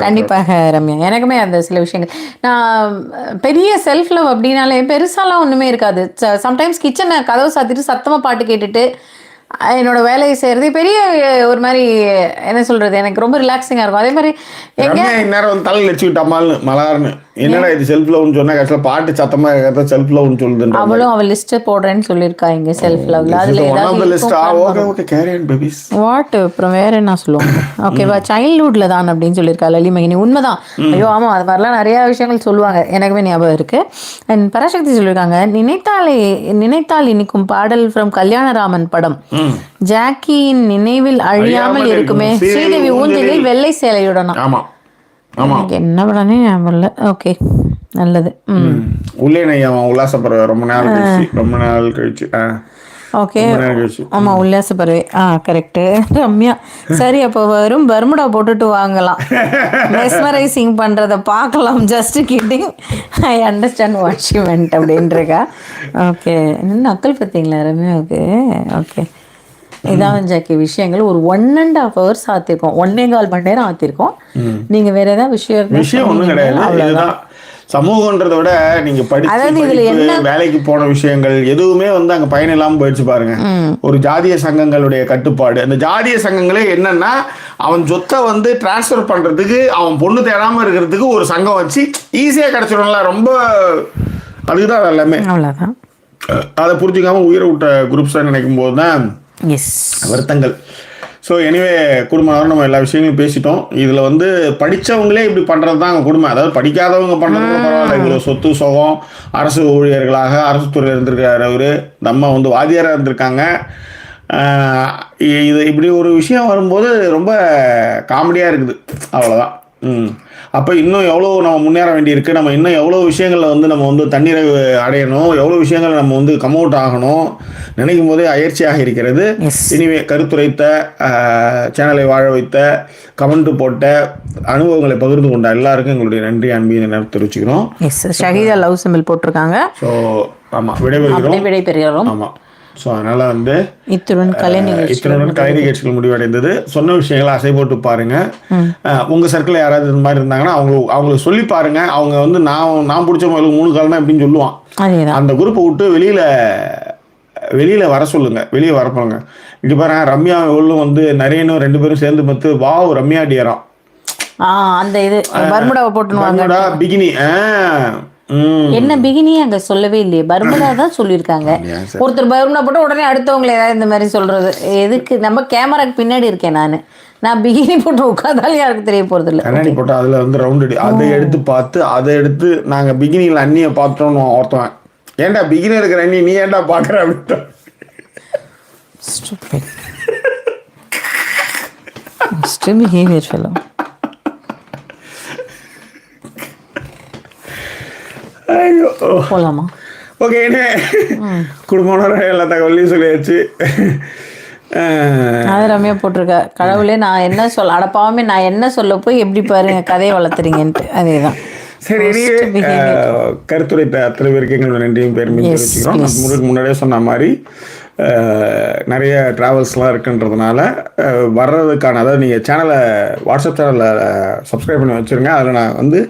கண்டிப்பாக ரம்யா, எனக்குமே அந்த சில விஷயங்கள், நான் பெரிய self love அப்படின்னாலே பெருசாலாம் ஒன்றுமே இருக்காது. சம்டைம்ஸ் கிச்சனை கதவு சாத்திட்டு சத்தமாக பாட்டு கேட்டுட்டு என்னோட வேலையை செய்கிறது பெரிய ஒரு மாதிரி என்ன சொல்கிறது, எனக்கு ரொம்ப ரிலாக்ஸிங்காக இருக்கும். அதே மாதிரி எங்கே நேரம் தலையில் வச்சுக்கிட்டாமான்னு மலார்னு என்னடா இது செல்ஃப் லவ்னு சொன்னா கடைசியில் பாட்டு சத்தமாக கேட்கறத செல்ஃப் லவ்னு சொல்லுது. அவளும் அவள் லிஸ்ட்டை போடுறேன்னு சொல்லியிருக்கா இங்கே செல்ஃப் லவ்ல. அதில் வாட் அப்புறம் வேற என்ன சொல்லுவாங்க, ஓகேவா, சைல்ட்ஹுட்ல தான் அப்படின்னு சொல்லியிருக்கா லலிமகினி. உண்மைதான். ஐயோ ஆமாம், அது மாதிரிலாம் நிறையா விஷயங்கள் சொல்லுவாங்க, எனக்குமே ஞாபகம் இருக்கு. அண்ட் பராசக்தி சொல்லியிருக்காங்க, நினைத்தால் இனிக்கும் பாடல் ஃப்ரம் கல்யாணராமன் படம், ஜாக்கியின் நினைவில் அழியாமல் இருக்குமே, ஸ்ரீதேவி ஊஞ்சலில் வெள்ளை சேலையுடனா. எனக்கு என்ன படனே ஞாபகம் இல்லை. ஓகே, நல்லது. உள்ளே உல்லாசப்பறவை ரொம்ப நாள் கழிச்சு. ஓகே, ஆமாம், உல்லாசப்பறவை. கரெக்டு ரம்யா. சரி, அப்போ வரும் பர்முடா போட்டுட்டு வாங்கலாம், மெஸ்மரைசிங் பண்ணுறதை பார்க்கலாம். Just kidding, I understand what she meant அப்படின்றக்கா. ஓகே, இன்னும் அக்கல் பார்த்தீங்களா ரம்யாவுக்கு? ஓகே, இதான் ஜாக்கி விஷயங்கள். ஒரு 1.5 hours ஆத்திருக்கோம், 1.25 மணி நேரம் ஆத்திருக்கோம். நீங்க வேற ஏதாவது விஷயம் ஒன்றும் கிடையாது. சமூகன்றதை விட நீங்க படிச்சு வேலைக்கு போன விஷயங்கள் எதுவுமே வந்து அங்க பயன் இல்லாம போயிடுச்சு பாருங்க. ஒரு ஜாதிய சங்கங்களுடைய கட்டுப்பாடு, அந்த ஜாதிய சங்கங்களே என்னன்னா அவன் சொத்தை வந்து டிரான்ஸ்ஃபர் பண்றதுக்கு, அவன் பொண்ணு தேடாம இருக்கிறதுக்கு ஒரு சங்கம் வச்சு ஈஸியா கிடைச்சிடும்ல. ரொம்ப அதுக்குதான் எல்லாமே. அவ்வளவுதான். அதை புரிஞ்சுக்காம உயிரை விட்ட குரூப்ஸ் நினைக்கும் போது தான் வருத்தங்கள். ஸோ எனிவே, குடும்பம் நம்ம எல்லா விஷயங்களும் பேசிட்டோம். இதில் வந்து படித்தவங்களே இப்படி பண்ணுறது தான் அவங்க குடும்பம். அதாவது படிக்காதவங்க பண்ணுறது பரவாயில்ல. இவ்வளோ சொத்து சுகம், அரசு ஊழியர்களாக அரசு துறையில் இருந்திருக்காரு அவர், நம்ம வந்து வாத்தியாராக இருந்திருக்காங்க. இது இப்படி ஒரு விஷயம் வரும்போது ரொம்ப காமெடியாக இருக்குது. அவ்வளோதான். அப்போ இன்னும் எவ்வளோ நம்ம முன்னேற வேண்டியிருக்கு, நம்ம இன்னும் எவ்வளோ விஷயங்களில் வந்து நம்ம வந்து தன்னிறைவு அடையணும், எவ்வளோ விஷயங்கள் நம்ம வந்து கம் அவுட் ஆகணும் நினைக்கும் போதே அயற்சியாக இருக்கிறது. இனிமே கருத்துரைத்த, சேனலை வாழ வைத்த, கமெண்ட் போட்ட, அனுபவங்களை பகிர்ந்து கொண்ட எல்லாருக்கும் எங்களுடைய நன்றி அன்பினை தெரிவிச்சுக்கிறோம். ஷஹீதா லவ் சிம்பிள் போட்டிருக்காங்க. ஸோ ஆமாம், விடைபெறுகிறோம். ஆமாம். ஸோ அதனால் வந்து இத்துடன் கலை நிகழ்ச்சிகள் முடிவடைந்தது. சொன்ன விஷயங்களை அசை போட்டு பாருங்கள். உங்கள் சர்க்கிளில் யாராவது இந்த மாதிரி இருந்தாங்கன்னா அவங்களுக்கு சொல்லி பாருங்கள். அவங்க வந்து நான் பிடிச்ச முதலுக்கு 3 காலம் தான் எப்படின்னு சொல்லுவான். அந்த குரூப்பை விட்டு வெளியில் வர சொல்லுங்கள், வெளியே வரப்போங்க. இங்கே பாருங்க, ரம்யா எவ்வளோ வந்து நரேனும் 2 பேரும் சேர்ந்து பார்த்து வாவ் ரம்யா டியரா அந்த இது பர்முடாவை போட்டுனுவாங்க, பிகினி. என்ன பிகினி அங்க சொல்லவே இல்லையே, பர்முடா தான் சொல்லியிருக்காங்க. ஒருத்தர் பர்முடா போட்டு உடனே அடுத்தவங்களை ஏதாவது இந்த மாதிரி சொல்றது எதுக்கு? நம்ம கேமராக்கு பின்னாடி இருக்கேன் நான் பிகினி போட்டு உட்காந்தாலும் யாருக்கு தெரிய போறது இல்லை. கண்ணாடி போட்டு அதுல வந்து ரவுண்ட் அதை எடுத்து பார்த்து அதை எடுத்து நாங்க பிகினியில் அண்ணியை பார்த்தோம்னு ஒருத்தவன், ஏன்டா பிகினி இருக்கிற அண்ணி நீ ஏன்டா பாக்குற அப்படின்ட்டு. Behaviour fellow. போலாமா? ஓகே, குடும்பம் எல்லா தகவலையும் சொல்லியாச்சு. அது ரம்யா போட்டிருக்கா, கடவுளே நான் என்ன சொல்ல அடப்பாவே நான் என்ன சொல்ல போய் எப்படி பாருங்க கதையை வளர்த்துறீங்கன்ட்டு. அதேதான். சரி, கருத்துரைத்த அத்தனை பேருக்கு எங்களோட நன்றியும் பெருமையும் தெரிவிச்சுக்கிறோம். முன்னாடியே சொன்ன மாதிரி நிறைய ட்ராவல்ஸ்லாம் இருக்குன்றதுனால வர்றதுக்கான, அதாவது நீங்கள் சேனலை வாட்ஸ்அப் சேனலில் சப்ஸ்கிரைப் பண்ணி வச்சுருங்க. அதில் நான் வந்து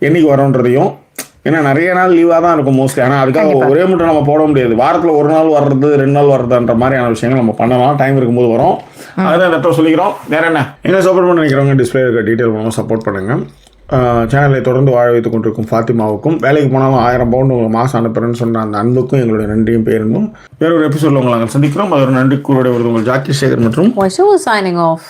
என்றைக்கு வரோன்றதையும், ஏன்னா நிறைய நாள் லீவாக தான் இருக்கும் மோஸ்ட்லி. ஆனால் அதுக்காக ஒரே மட்டும் நம்ம போட முடியாது. வாரத்தில் 1 நாள் வர்றது 2 நாள் வர்றதுன்ற மாதிரியான விஷயங்கள் நம்ம பண்ணலாம். டைம் இருக்கும்போது வரும். அதுதான் இந்த சொல்லிக்கிறோம். வேற என்ன, எங்களை சப்போர்ட் பண்ண நினைக்கிறவங்க டிஸ்பிளே இருக்க டீட்டெயில் மூலமாக சப்போர்ட் பண்ணுங்கள். சேனலை தொடர்ந்து வாழ வைத்துக் கொண்டிருக்கும் ஃபாத்திமாவுக்கும், வேலைக்கு போனாலும் 1000 பவுண்டு உங்களுக்கு மாதம் அனுப்புறேன்னு சொன்ன அந்த அன்புக்கும் எங்களுடைய நன்றியும் பேருந்தும். வேற ஒரு எபிசோடில் உங்களை நாங்கள் சந்திக்கிறோம். அது ஒரு நன்றி கூறுடைய உங்கள் ஜாக்கி சேகர் மற்றும் signing off.